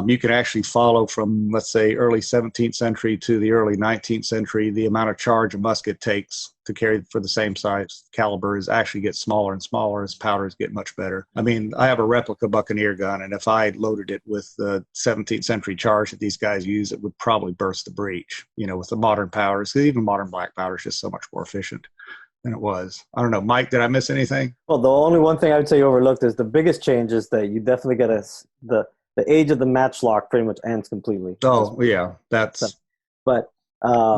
You can actually follow from, let's say, early 17th century to the early 19th century, the amount of charge a musket takes to carry for the same size caliber actually gets smaller and smaller as powders get much better. I mean, I have a replica Buccaneer gun, and if I loaded it with the 17th century charge that these guys use, it would probably burst the breech, with the modern powders. Even modern black powder is just so much more efficient than it was. I don't know. Mike, did I miss anything? Well, the only one thing I would say you overlooked is the biggest change is that you definitely get the age of the matchlock pretty much ends completely. Oh, yeah. But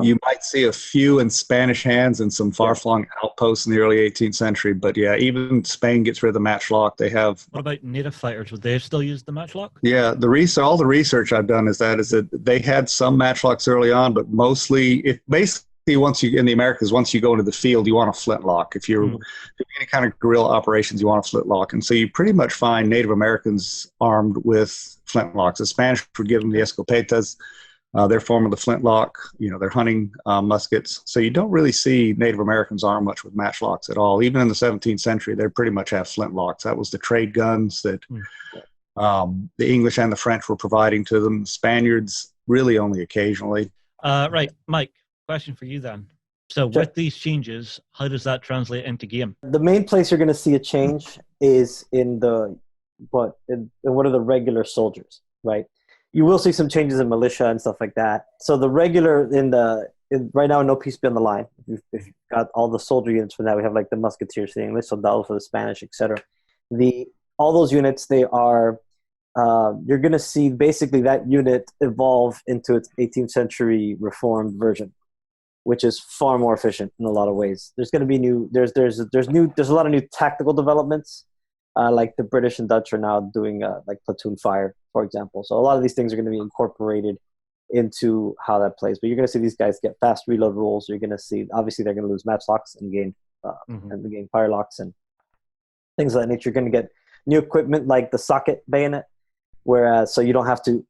you might see a few in Spanish hands and some far-flung outposts in the early 18th century. But yeah, even Spain gets rid of the matchlock. They have. What about native fighters? Would they still use the matchlock? Yeah, all the research I've done is that they had some matchlocks early on, but mostly basically once you in the Americas, once you go into the field, you want a flintlock. If you're doing any kind of guerrilla operations, you want a flintlock. And so you pretty much find Native Americans armed with flintlocks. The Spanish would give them the escopetas. They're forming the flintlock, they're hunting muskets. So you don't really see Native Americans arm much with matchlocks at all. Even in the 17th century, they pretty much have flintlocks. That was the trade guns that the English and the French were providing to them. Spaniards really only occasionally. Right, Mike, question for you then. So Sure. with these changes, how does that translate into game? The main place you're going to see a change is in one of the regular soldiers, right? You will see some changes in militia and stuff like that. So the regular right now, no peace be on the line. If you've got all the soldier units for that, we have like the musketeers for the English, soldados for the Spanish, etc. All those units, they are you're going to see basically that unit evolve into its 18th century reformed version, which is far more efficient in a lot of ways. There's going to be there's a lot of new tactical developments, like the British and Dutch are now doing like platoon fire, for example. So a lot of these things are going to be incorporated into how that plays. But you're going to see these guys get fast reload rules. You're going to see, obviously, they're going to lose matchlocks and gain firelocks and things of that nature. You're going to get new equipment like the socket bayonet, whereas so you don't have to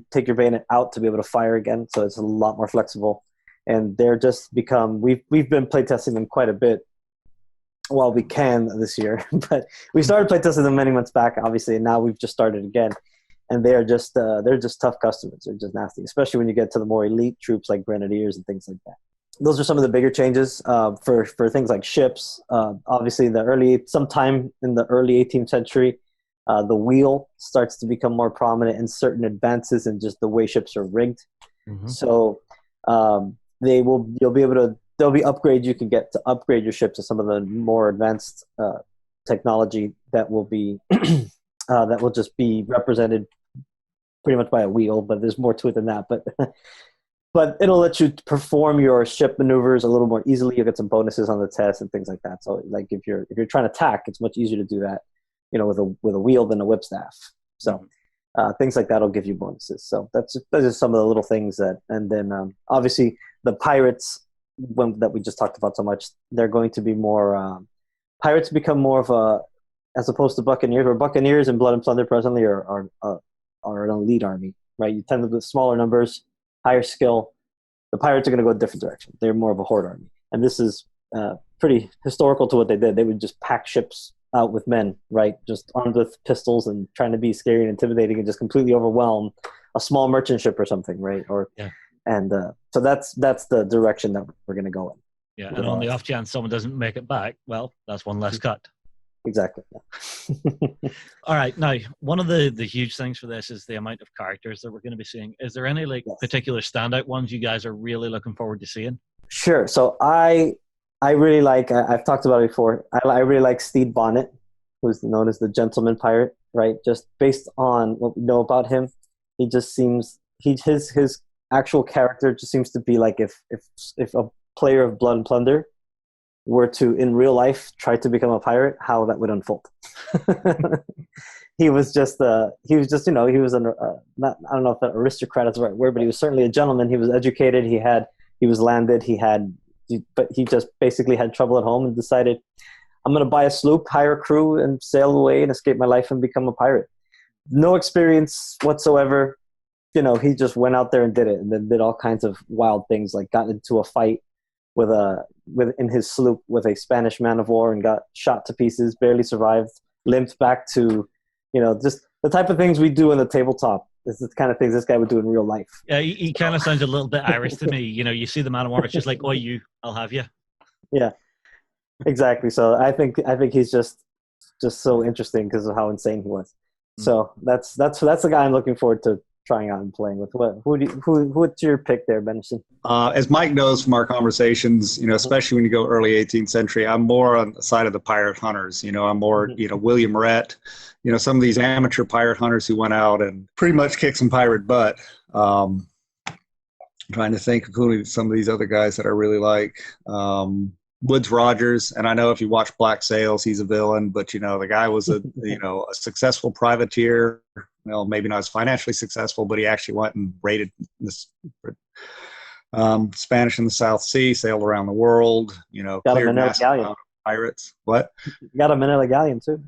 take your bayonet out to be able to fire again. So it's a lot more flexible. And they're just become, we've been playtesting them quite a bit. Well, we can this year, but we started playtesting them many months back, obviously, and now we've just started again. And they're just tough customers. They're just nasty, especially when you get to the more elite troops like grenadiers and things like that. Those are some of the bigger changes for things like ships. Obviously, sometime in the early 18th century, the wheel starts to become more prominent in certain advances in just the way ships are rigged. Mm-hmm. So there'll be upgrades you can get to upgrade your ship to some of the more advanced technology that will be that will just be represented pretty much by a wheel, but there's more to it than that. But it'll let you perform your ship maneuvers a little more easily. You'll get some bonuses on the test and things like that. So like if you're trying to attack, it's much easier to do that, with a wheel than a whipstaff. So things like that will give you bonuses. So those are some of the little things and then obviously the pirates that we just talked about so much, they're going to be more pirates become more of a, as opposed to buccaneers, where buccaneers and Blood and Plunder presently are an elite army, right? You tend to with smaller numbers, higher skill. The pirates are going to go a different direction. They're more of a horde army, and this is pretty historical to what they did. They would just pack ships out with men, right? Just armed with pistols and trying to be scary and intimidating and just completely overwhelm a small merchant ship or something, right? And so that's the direction that we're going to go in. Yeah, and on the off chance someone doesn't make it back, well, that's one less cut. Exactly. Yeah. All right. Now, one of the huge things for this is the amount of characters that we're going to be seeing. Is there any particular standout ones you guys are really looking forward to seeing? Sure. So I really like, I've talked about it before, I really like Stede Bonnet, who's known as the gentleman pirate, right? Just based on what we know about him, he just seems, his actual character just seems to be like if a player of Blood and Plunder were to, in real life, try to become a pirate, how that would unfold. He was just, he was an, not, I don't know if that aristocrat is the right word, but he was certainly a gentleman. He was educated. He was landed. But he just basically had trouble at home and decided, I'm going to buy a sloop, hire a crew, and sail away and escape my life and become a pirate. No experience whatsoever. He just went out there and did it, and then did all kinds of wild things, like got into a fight in his sloop with a Spanish man of war and got shot to pieces, barely survived, limped back to, just the type of things we do in the tabletop. This is the kind of things this guy would do in real life. Yeah, he kind of sounds a little bit Irish to me. You see the man of war, it's just like, oh, I'll have you. Yeah, exactly. So I think he's just so interesting because of how insane he was. So that's the guy I'm looking forward to trying out and playing with. What's your pick there, Benerson? As Mike knows from our conversations, especially when you go early 18th century, I'm more on the side of the pirate hunters. I'm more, William Rhett, some of these amateur pirate hunters who went out and pretty much kicked some pirate butt. I'm trying to think of who some of these other guys that I really like. Woodes Rogers, and I know if you watch Black Sails, he's a villain, but the guy was a a successful privateer. Well, maybe not as financially successful, but he actually went and raided the Spanish in the South Sea, sailed around the world. Got him in a galleon. Pirates. What? Got him in a galleon too.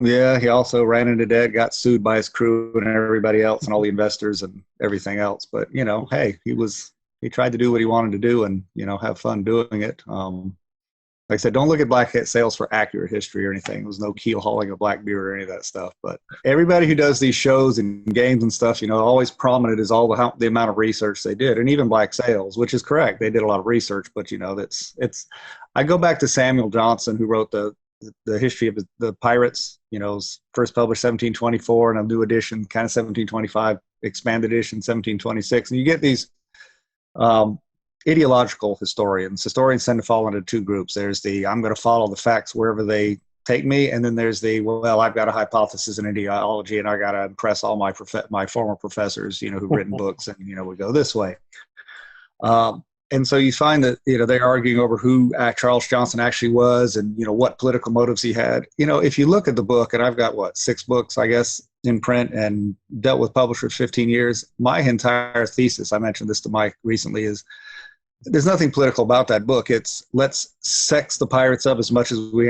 Yeah, he also ran into debt, got sued by his crew and everybody else and all the investors and everything else. But, hey, he tried to do what he wanted to do and, have fun doing it. Like I said, don't look at Black Hat Sales for accurate history or anything. There was no keel hauling of black beer or any of that stuff. But everybody who does these shows and games and stuff, always prominent is all the amount of research they did. And even Black Sales, which is correct. They did a lot of research, but I go back to Samuel Johnson, who wrote the history of the pirates, first published 1724 and a new edition, kind of 1725, expanded edition 1726. And you get these ideological historians. Historians tend to fall into two groups. There's the I'm going to follow the facts wherever they take me, and then there's the I've got a hypothesis and ideology, and I got to impress all my former professors, who've written books, and we go this way. And so you find that they're arguing over who Charles Johnson actually was, and what political motives he had. If you look at the book, and I've got 6 books, I guess, in print, and dealt with publishers 15 years. My entire thesis, I mentioned this to Mike recently, is there's nothing political about that book. It's let's sex the pirates up as much as we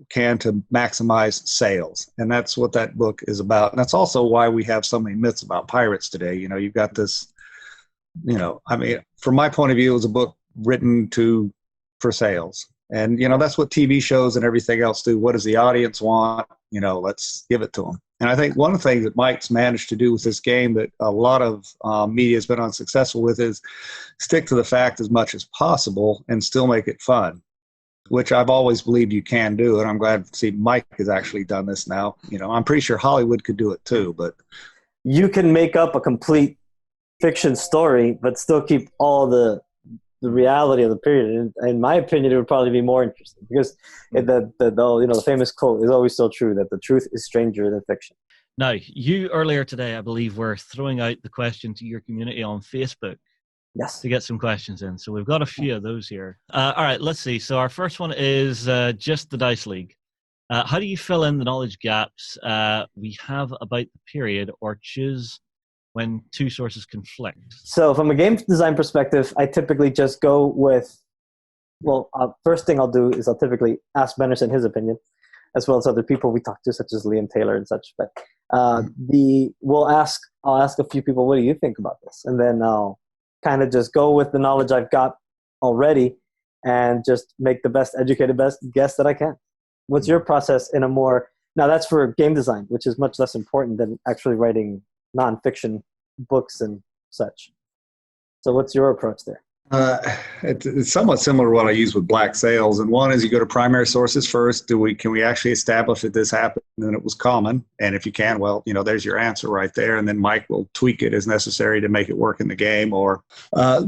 can to maximize sales. And that's what that book is about. And that's also why we have so many myths about pirates today. You've got this, from my point of view, it was a book written for sales. And, that's what TV shows and everything else do. What does the audience want? Let's give it to them. And I think one of the things that Mike's managed to do with this game that a lot of media has been unsuccessful with is stick to the fact as much as possible and still make it fun, which I've always believed you can do. And I'm glad to see Mike has actually done this now. I'm pretty sure Hollywood could do it too, but you can make up a complete fiction story, but still keep all the reality of the period. And in my opinion, it would probably be more interesting because the famous quote is always still true, that the truth is stranger than fiction. Now, you earlier today, I believe, were throwing out the question to your community on Facebook. Yes. To get some questions in. So we've got a few of those here. All right, let's see. So our first one is just the Dice League. How do you fill in the knowledge gaps we have about the period, or choose when two sources conflict? So from a game design perspective, I typically just go with, first thing I'll do is I'll typically ask Benerson his opinion, as well as other people we talk to, such as Liam Taylor and such. But I'll ask a few people, what do you think about this? And then I'll kind of just go with the knowledge I've got already and just make the best educated guess that I can. What's your process in a more, now that's for game design, which is much less important than actually writing nonfiction books and such. So what's your approach there? It's somewhat similar to what I use with Black Sales. And one is you go to primary sources first. Can we actually establish that this happened and it was common? And if you can, there's your answer right there. And then Mike will tweak it as necessary to make it work in the game. Or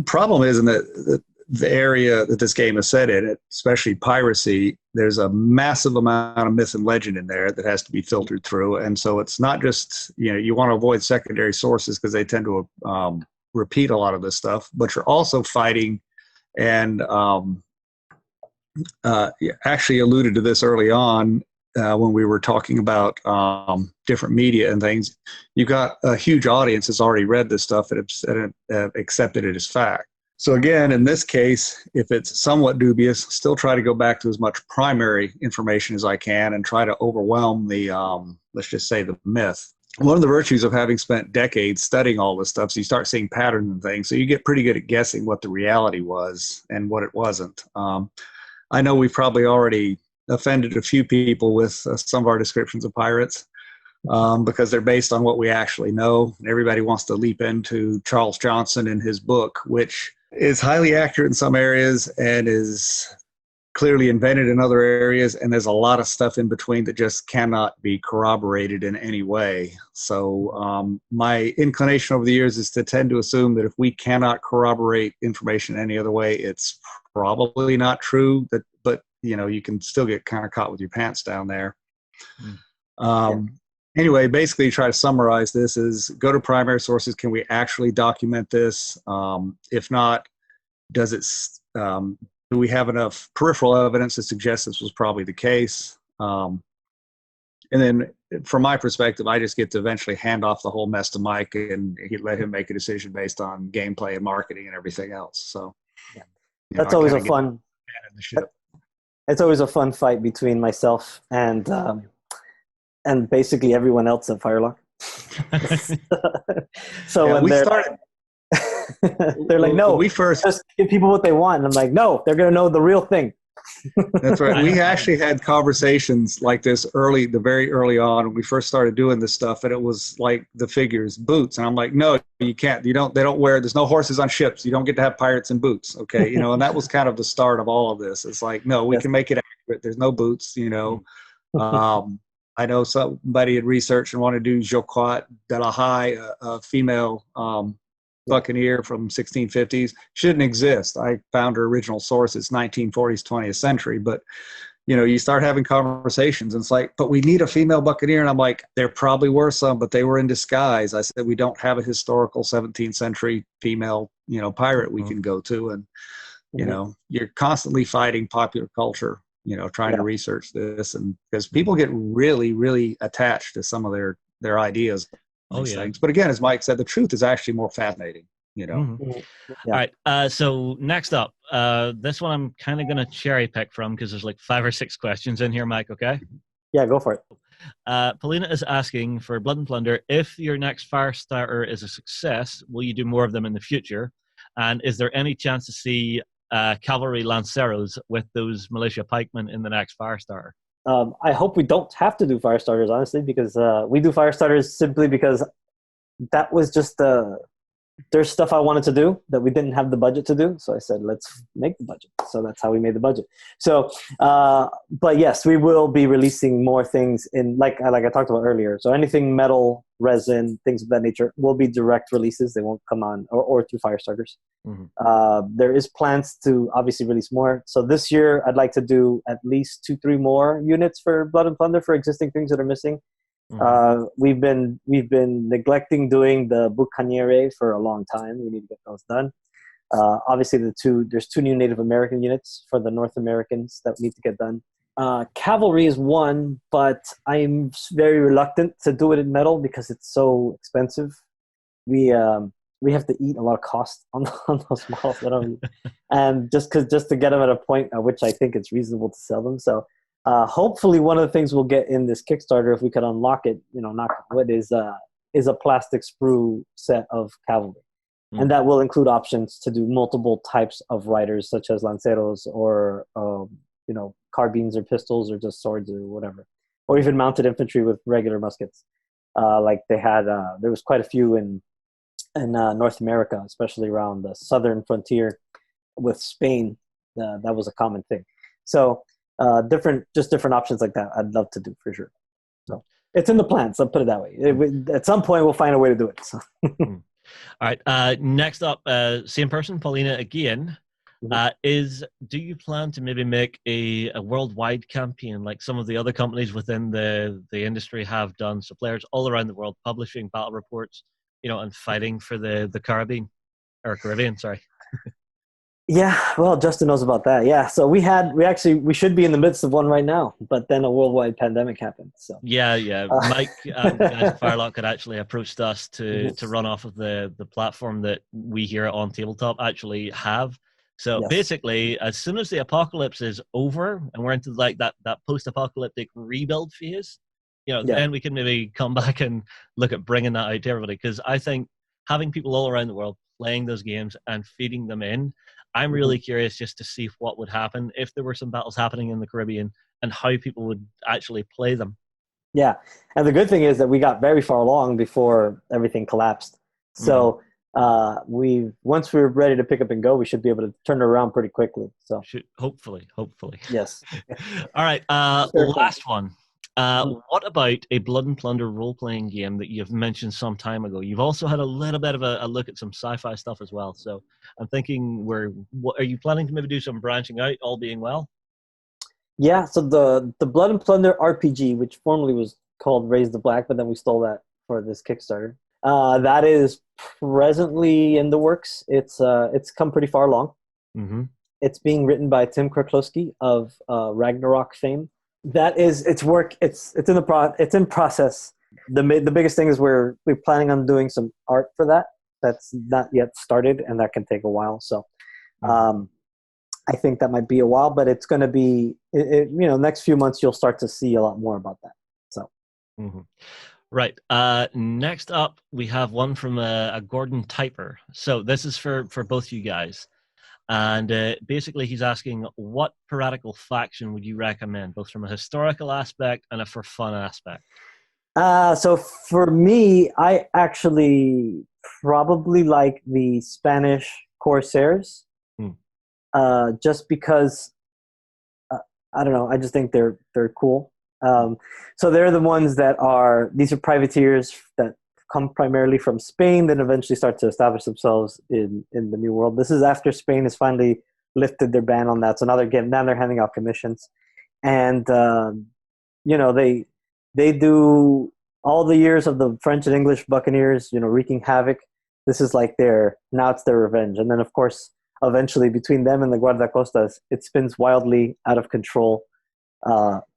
problem is in the area that this game is set in, especially piracy, there's a massive amount of myth and legend in there that has to be filtered through. And so it's not just, you want to avoid secondary sources because they tend to repeat a lot of this stuff, but you're also fighting, and actually alluded to this early on when we were talking about different media and things. You've got a huge audience that's already read this stuff and accepted it as fact. So again, in this case, if it's somewhat dubious, still try to go back to as much primary information as I can and try to overwhelm the, let's just say, the myth. One of the virtues of having spent decades studying all this stuff, so you start seeing patterns and things, so you get pretty good at guessing what the reality was and what it wasn't. I know we've probably already offended a few people with some of our descriptions of pirates because they're based on what we actually know. And everybody wants to leap into Charles Johnson and his book, which is highly accurate in some areas and is clearly invented in other areas, and there's a lot of stuff in between that just cannot be corroborated in any way. So my inclination over the years is to tend to assume that if we cannot corroborate information any other way, it's probably not true. But you can still get kind of caught with your pants down there. Anyway, basically try to summarize this is go to primary sources. Can we actually document this? If not, do we have enough peripheral evidence to suggest this was probably the case? And then from my perspective, I just get to eventually hand off the whole mess to Mike and let him make a decision based on gameplay and marketing and everything else. So that's always a fun, it's always a fun fight between myself and and basically everyone else at Firelock. So yeah, when we started, they're like, no, we first just give people what they want. And I'm like, no, they're going to know the real thing. That's right. We actually had conversations like this very early on when we first started doing this stuff, and it was like the figures, boots, and I'm like, no, you can't. They don't wear. There's no horses on ships. You don't get to have pirates in boots. Okay, and that was kind of the start of all of this. It's like, no, we can make it accurate. There's no boots. I know somebody had researched and wanted to do Joquat de la Haye, a female buccaneer from 1650s. Shouldn't exist. I found her original source. It's 1940s, 20th century. But, you start having conversations and it's like, but we need a female buccaneer. And I'm like, there probably were some, but they were in disguise. I said, we don't have a historical 17th century female, pirate we can go to. And, you're constantly fighting popular culture, trying to research this. And because people get really, really attached to some of their ideas. Things. But again, as Mike said, the truth is actually more fascinating, Mm-hmm. Yeah. All right. So next up, this one I'm kind of going to cherry pick from because there's like 5 or 6 questions in here, Mike. Okay. Yeah, go for it. Paulina is asking for Blood and Plunder. If your next Firestarter is a success, will you do more of them in the future? And is there any chance to see cavalry lanceros with those militia pikemen in the next Firestarter? I hope we don't have to do fire starters, honestly, because we do fire starters simply because that was just there's stuff I wanted to do that we didn't have the budget to do. So I said, let's make the budget. So that's how we made the budget. So, but yes, we will be releasing more things in like I talked about earlier. So anything metal, resin, things of that nature will be direct releases. They won't come on or through fire starters. Mm-hmm. There is plans to obviously release more. So this year I'd like to do at least 2-3 more units for Blood and Plunder for existing things that are missing. Mm-hmm. We've been neglecting doing the Bucaniere for a long time. We need to get those done. Obviously, there's 2 new Native American units for the North Americans that need to get done. Cavalry is one, but I'm very reluctant to do it in metal because it's so expensive. We have to eat a lot of cost on those models, and just to get them at a point at which I think it's reasonable to sell them. So. Hopefully one of the things we'll get in this Kickstarter, if we could unlock it, knock on wood, is a plastic sprue set of cavalry. Mm-hmm. And that will include options to do multiple types of riders, such as lanceros or, carbines or pistols or just swords or whatever. Or even mounted infantry with regular muskets. Like they had, there was quite a few in North America, especially around the southern frontier with Spain. That was a common thing. So, different options like that I'd love to do for sure. So it's in the plans. I'll put it that way. At some point we'll find a way to do it. So. All right. Next up, same person, Paulina again. Do you plan to maybe make a worldwide campaign like some of the other companies within the industry have done? So players all around the world publishing battle reports, and fighting for the Caribbean, sorry. Yeah, well, Justin knows about that. Yeah, so we should be in the midst of one right now, but then a worldwide pandemic happened. So yeah. Mike and the guys at Firelock had actually approached us to run off of the platform that we here at OnTableTop actually have. So basically, as soon as the apocalypse is over and we're into like that post-apocalyptic rebuild phase, then we can maybe come back and look at bringing that out to everybody. Because I think having people all around the world playing those games and feeding them in, I'm really curious just to see what would happen if there were some battles happening in the Caribbean and how people would actually play them. Yeah, and the good thing is that we got very far along before everything collapsed. So once we're ready to pick up and go, we should be able to turn it around pretty quickly. So hopefully. Yes. All right, last one. What about a Blood and Plunder role-playing game that you've mentioned some time ago? You've also had a little bit of a look at some sci-fi stuff as well. So I'm thinking, what are you planning to maybe do some branching out, all being well? Yeah, so the Blood and Plunder RPG, which formerly was called Raise the Black, but then we stole that for this Kickstarter. That is presently in the works. It's come pretty far along. Mm-hmm. It's being written by Tim Kraklowski of Ragnarok fame. That is, it's work. It's in process. The biggest thing is we're planning on doing some art for that. That's not yet started, and that can take a while. So, I think that might be a while, but it's going to be, next few months you'll start to see a lot more about that. So, Mm-hmm. Right. Next up, we have one from a Gordon Typer. So this is for both you guys. And basically, he's asking, what piratical faction would you recommend, both from a historical aspect and a for fun aspect? So for me, I actually probably like the Spanish Corsairs, just because I don't know. I just think they're cool. So they're the ones that these are privateers that come primarily from Spain, then eventually start to establish themselves in the New World. This is after Spain has finally lifted their ban on that. So now they're handing out commissions, and they do all the years of the French and English buccaneers, wreaking havoc. This is like now it's their revenge. And then of course, eventually between them and the guardacostas, it spins wildly out of control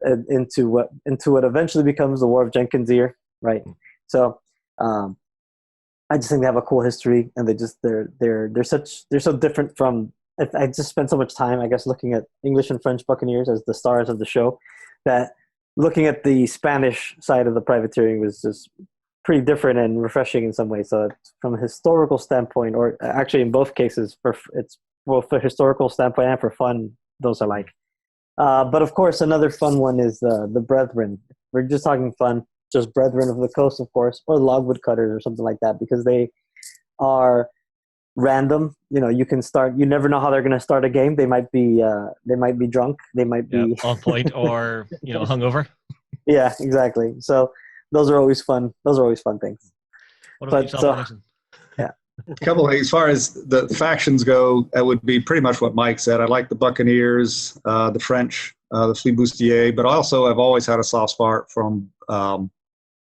into what eventually becomes the War of Jenkins' Ear, right? So I just think they have a cool history, and they're so different from. I just spent so much time, I guess, looking at English and French buccaneers as the stars of the show, that looking at the Spanish side of the privateering was just pretty different and refreshing in some ways. So from a historical standpoint, or actually in both cases, it's both for historical standpoint and for fun, those I like. But of course, another fun one is the Brethren. We're just talking fun, just Brethren of the Coast, of course, or Logwood Cutters or something like that, because they are random. You can start. You never know how they're going to start a game. They might be drunk. They might be on point or hungover. Yeah, exactly. So those are always fun. Those are always fun things. What about yourself, yeah. A couple of things. As far as the factions go, that would be pretty much what Mike said. I like the Buccaneers, the French, the Flibustier, but also I've always had a soft spot from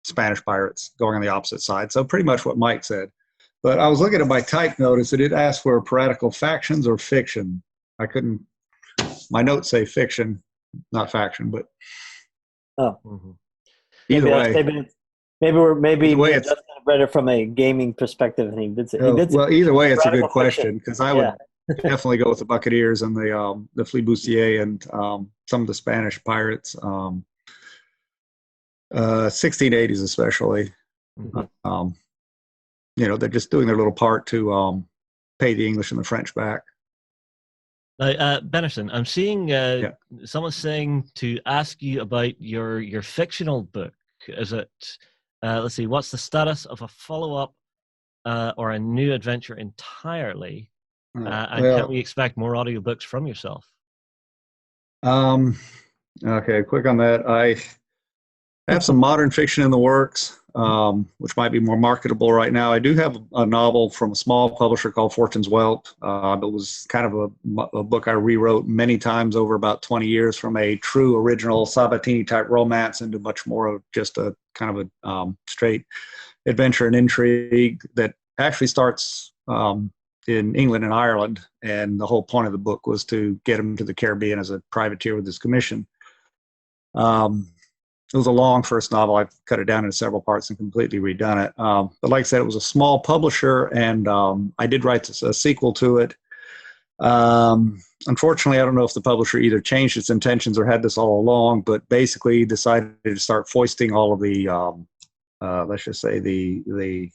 Spanish pirates going on the opposite side. So pretty much what Mike said. But I was looking at my type notice. It asked for piratical factions or fiction. I couldn't. My notes say fiction, not faction, but either way. Maybe Justin read it from a gaming perspective, and he did say. Well, either way, it's a good question, because I would definitely go with the Buccaneers and the Flibustier and some of the Spanish pirates, 1680s especially. Mm-hmm. They're just doing their little part to pay the English and the French back. Benerson, I'm seeing someone saying to ask you about your fictional book. Is it? Let's see. What's the status of a follow-up or a new adventure entirely? And can we expect more audiobooks from yourself? Okay, quick on that. I have some modern fiction in the works, which might be more marketable right now. I do have a novel from a small publisher called Fortune's Whelp. It was kind of a book I rewrote many times over about 20 years, from a true original Sabatini-type romance into much more of just a kind of a straight adventure and intrigue that actually starts in England and Ireland. And the whole point of the book was to get him to the Caribbean as a privateer with his commission. It was a long first novel. I've cut it down into several parts and completely redone it. But like I said, it was a small publisher, and I did write a sequel to it. Unfortunately, I don't know if the publisher either changed its intentions or had this all along, but basically decided to start foisting all of the, let's just say, the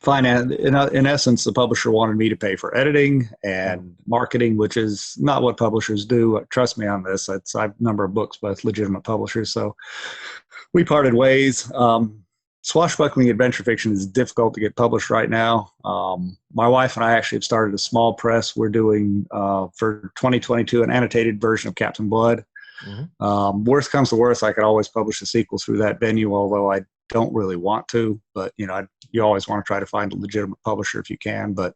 finance. In essence, the publisher wanted me to pay for editing and marketing, which is not what publishers do. Trust me on this. I have a number of books by legitimate publishers, so we parted ways. Swashbuckling adventure fiction is difficult to get published right now. My wife and I actually have started a small press. We're doing, for 2022, an annotated version of Captain Blood. Mm-hmm. Worst comes to worst, I could always publish a sequel through that venue, although I don't really want to. But you always want to try to find a legitimate publisher if you can. But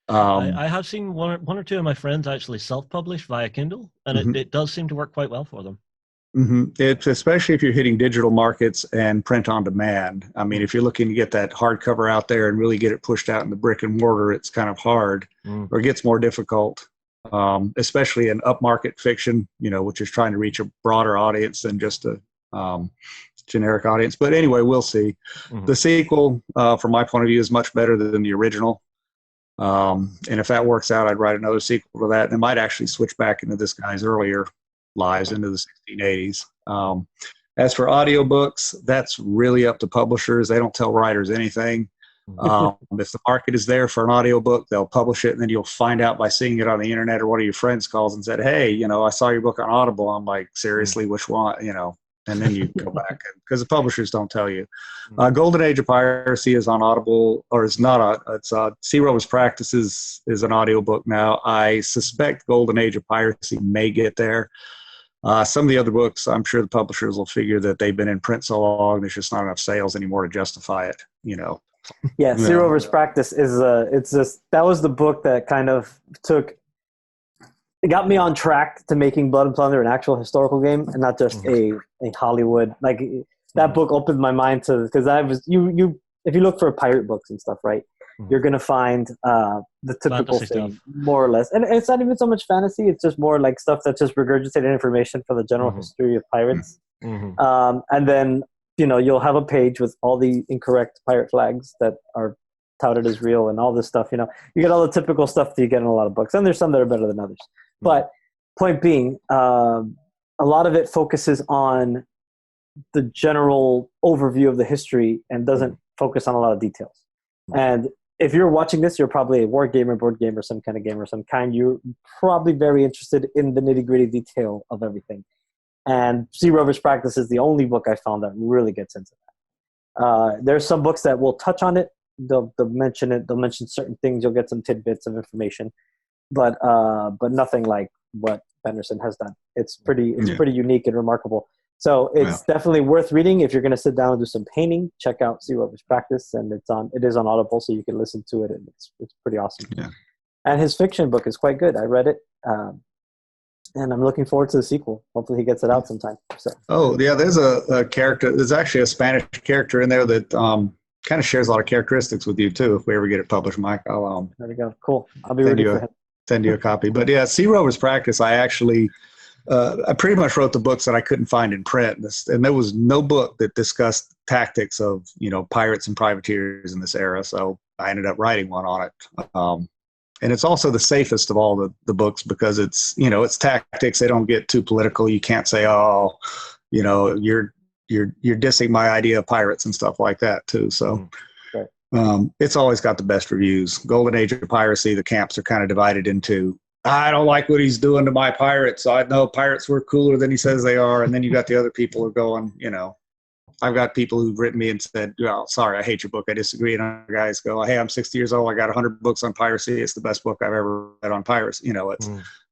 I have seen one or two of my friends actually self-publish via Kindle, and mm-hmm. it does seem to work quite well for them. Mm-hmm. It's especially if you're hitting digital markets and print on demand. I mean, if you're looking to get that hardcover out there and really get it pushed out in the brick and mortar, it's kind of hard, or it gets more difficult, especially in upmarket fiction, which is trying to reach a broader audience than just a generic audience. But anyway, we'll see. Mm-hmm. The sequel, from my point of view, is much better than the original. And if that works out, I'd write another sequel to that, and it might actually switch back into this guy's earlier lives into the 1680s. As for audiobooks, that's really up to publishers. They don't tell writers anything. If the market is there for an audiobook, they'll publish it, and then you'll find out by seeing it on the internet, or one of your friends calls and said, hey, I saw your book on Audible. I'm like, seriously, which one? And then you go back, because the publishers don't tell you. Golden Age of Piracy is on Audible, or it's not. It's Sea Rover's Practice is an audiobook now. I suspect Golden Age of Piracy may get there. Some of the other books, I'm sure the publishers will figure that they've been in print so long, there's just not enough sales anymore to justify it. Yeah, Sea Rover's Practice is that was the book that kind of it got me on track to making Blood and Plunder an actual historical game, and not just a Hollywood. Like, that book opened my mind to, because I was if you look for pirate books and stuff, right, you're gonna find the typical fantasy thing, stuff, more or less, and it's not even so much fantasy. It's just more like stuff that's just regurgitated information for the general history of pirates, and then you'll have a page with all the incorrect pirate flags that are touted as real and all this stuff. You get all the typical stuff that you get in a lot of books, and there's some that are better than others. But point being, a lot of it focuses on the general overview of the history and doesn't focus on a lot of details. And if you're watching this, you're probably a war gamer, board gamer, some kind of gamer, some kind. You're probably very interested in the nitty-gritty detail of everything. And Sea Rover's Practice is the only book I found that really gets into that. There's some books that will touch on it. They'll mention it. They'll mention certain things. You'll get some tidbits of information, but nothing like what Benerson has done. It's pretty unique and remarkable. So it's definitely worth reading if you're going to sit down and do some painting. Check out Sea Rover's Practice, and it is on Audible, so you can listen to it, and it's pretty awesome. Yeah. And his fiction book is quite good. I read it. And I'm looking forward to the sequel. Hopefully he gets it out sometime. So. Oh, yeah, there's a character. There's actually a Spanish character in there that kind of shares a lot of characteristics with you, too. If we ever get it published, Mike, I'll there we go. Cool. I'll be ready for him. Send you a copy. But, yeah, Sea Rover's Practice, I pretty much wrote the books that I couldn't find in print. And there was no book that discussed tactics of, pirates and privateers in this era. So I ended up writing one on it. And it's also the safest of all the books, because it's tactics. They don't get too political. You can't say, you're dissing my idea of pirates and stuff like that too. So it's always got the best reviews. Golden Age of Piracy, the camps are kind of divided into, I don't like what he's doing to my pirates. I know pirates were cooler than he says they are. And then you got the other people who are going, I've got people who've written me and said, well, sorry, I hate your book. I disagree. And other guys go, hey, I'm 60 years old. I got 100 books on piracy. It's the best book I've ever read on piracy.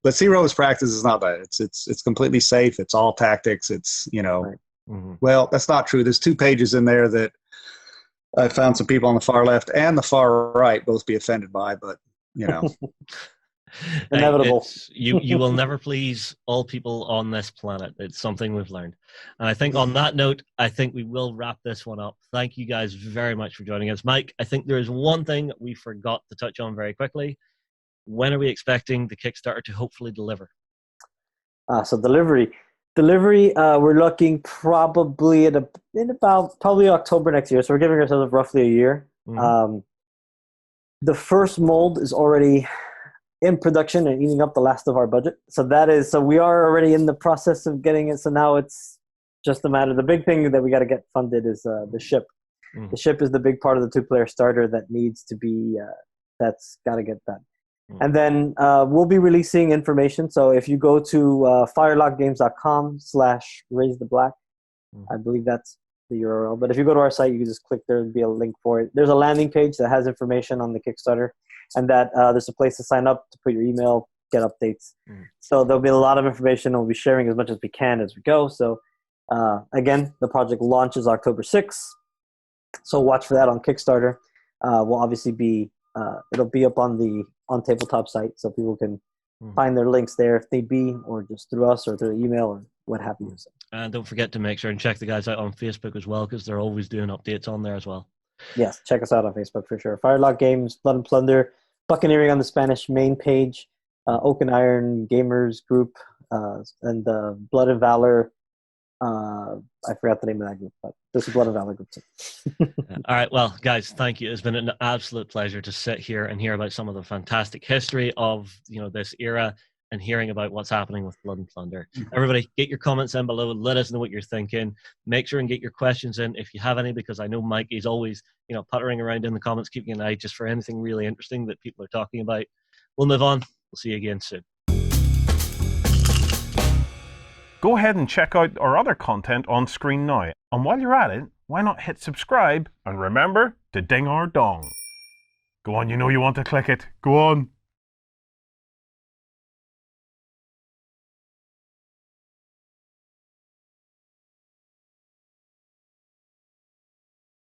But Sea Rover's Practice is not that. It's completely safe. It's all tactics. It's, well, that's not true. There's 2 pages in there that I found some people on the far left and the far right both be offended by, but, Inevitable. You will never please all people on this planet. It's something we've learned. And I think on that note, I think we will wrap this one up. Thank you guys very much for joining us. Mike, I think there is one thing that we forgot to touch on very quickly. When are we expecting the Kickstarter to hopefully deliver? So delivery, we're looking probably in about October next year. So we're giving ourselves roughly a year. The first mold is already in production and eating up the last of our budget. So we are already in the process of getting it. So now it's just a matter. The big thing that we got to get funded is the ship. The ship is the big part of the 2-player starter that needs to be, that's got to get done. And then we'll be releasing information. So if you go to firelockgames.com/raise the black, I believe that's the URL. But if you go to our site, you can just click there and be a link for it. There's a landing page that has information on the Kickstarter, and that there's a place to sign up, to put your email, get updates. So there'll be a lot of information. We'll be sharing as much as we can as we go. So again, the project launches October 6th. So watch for that on Kickstarter. We'll obviously be, it'll be up on the OnTableTop site, so people can find their links there if they be, or just through us or through email or what have you. And don't forget to make sure and check the guys out on Facebook as well, because they're always doing updates on there as well. Yes, check us out on Facebook for sure. Firelock Games, Blood and Plunder, Buccaneering on the Spanish main page, Oak and Iron Gamers Group, and Blood and Valor. I forgot the name of that group, but this is Blood and Valor Group too. All right, well, guys, thank you. It's been an absolute pleasure to sit here and hear about some of the fantastic history of this era. and hearing about what's happening with Blood Plunder. Everybody, get your comments in below. Let us know what you're thinking. Make sure and get your questions in if you have any, because I know Mike is always, puttering around in the comments, keeping an eye just for anything really interesting that people are talking about. We'll move on. We'll see you again soon. Go ahead and check out our other content on screen now. And while you're at it, why not hit subscribe and remember to ding our dong. Go on, you know you want to click it. Go on.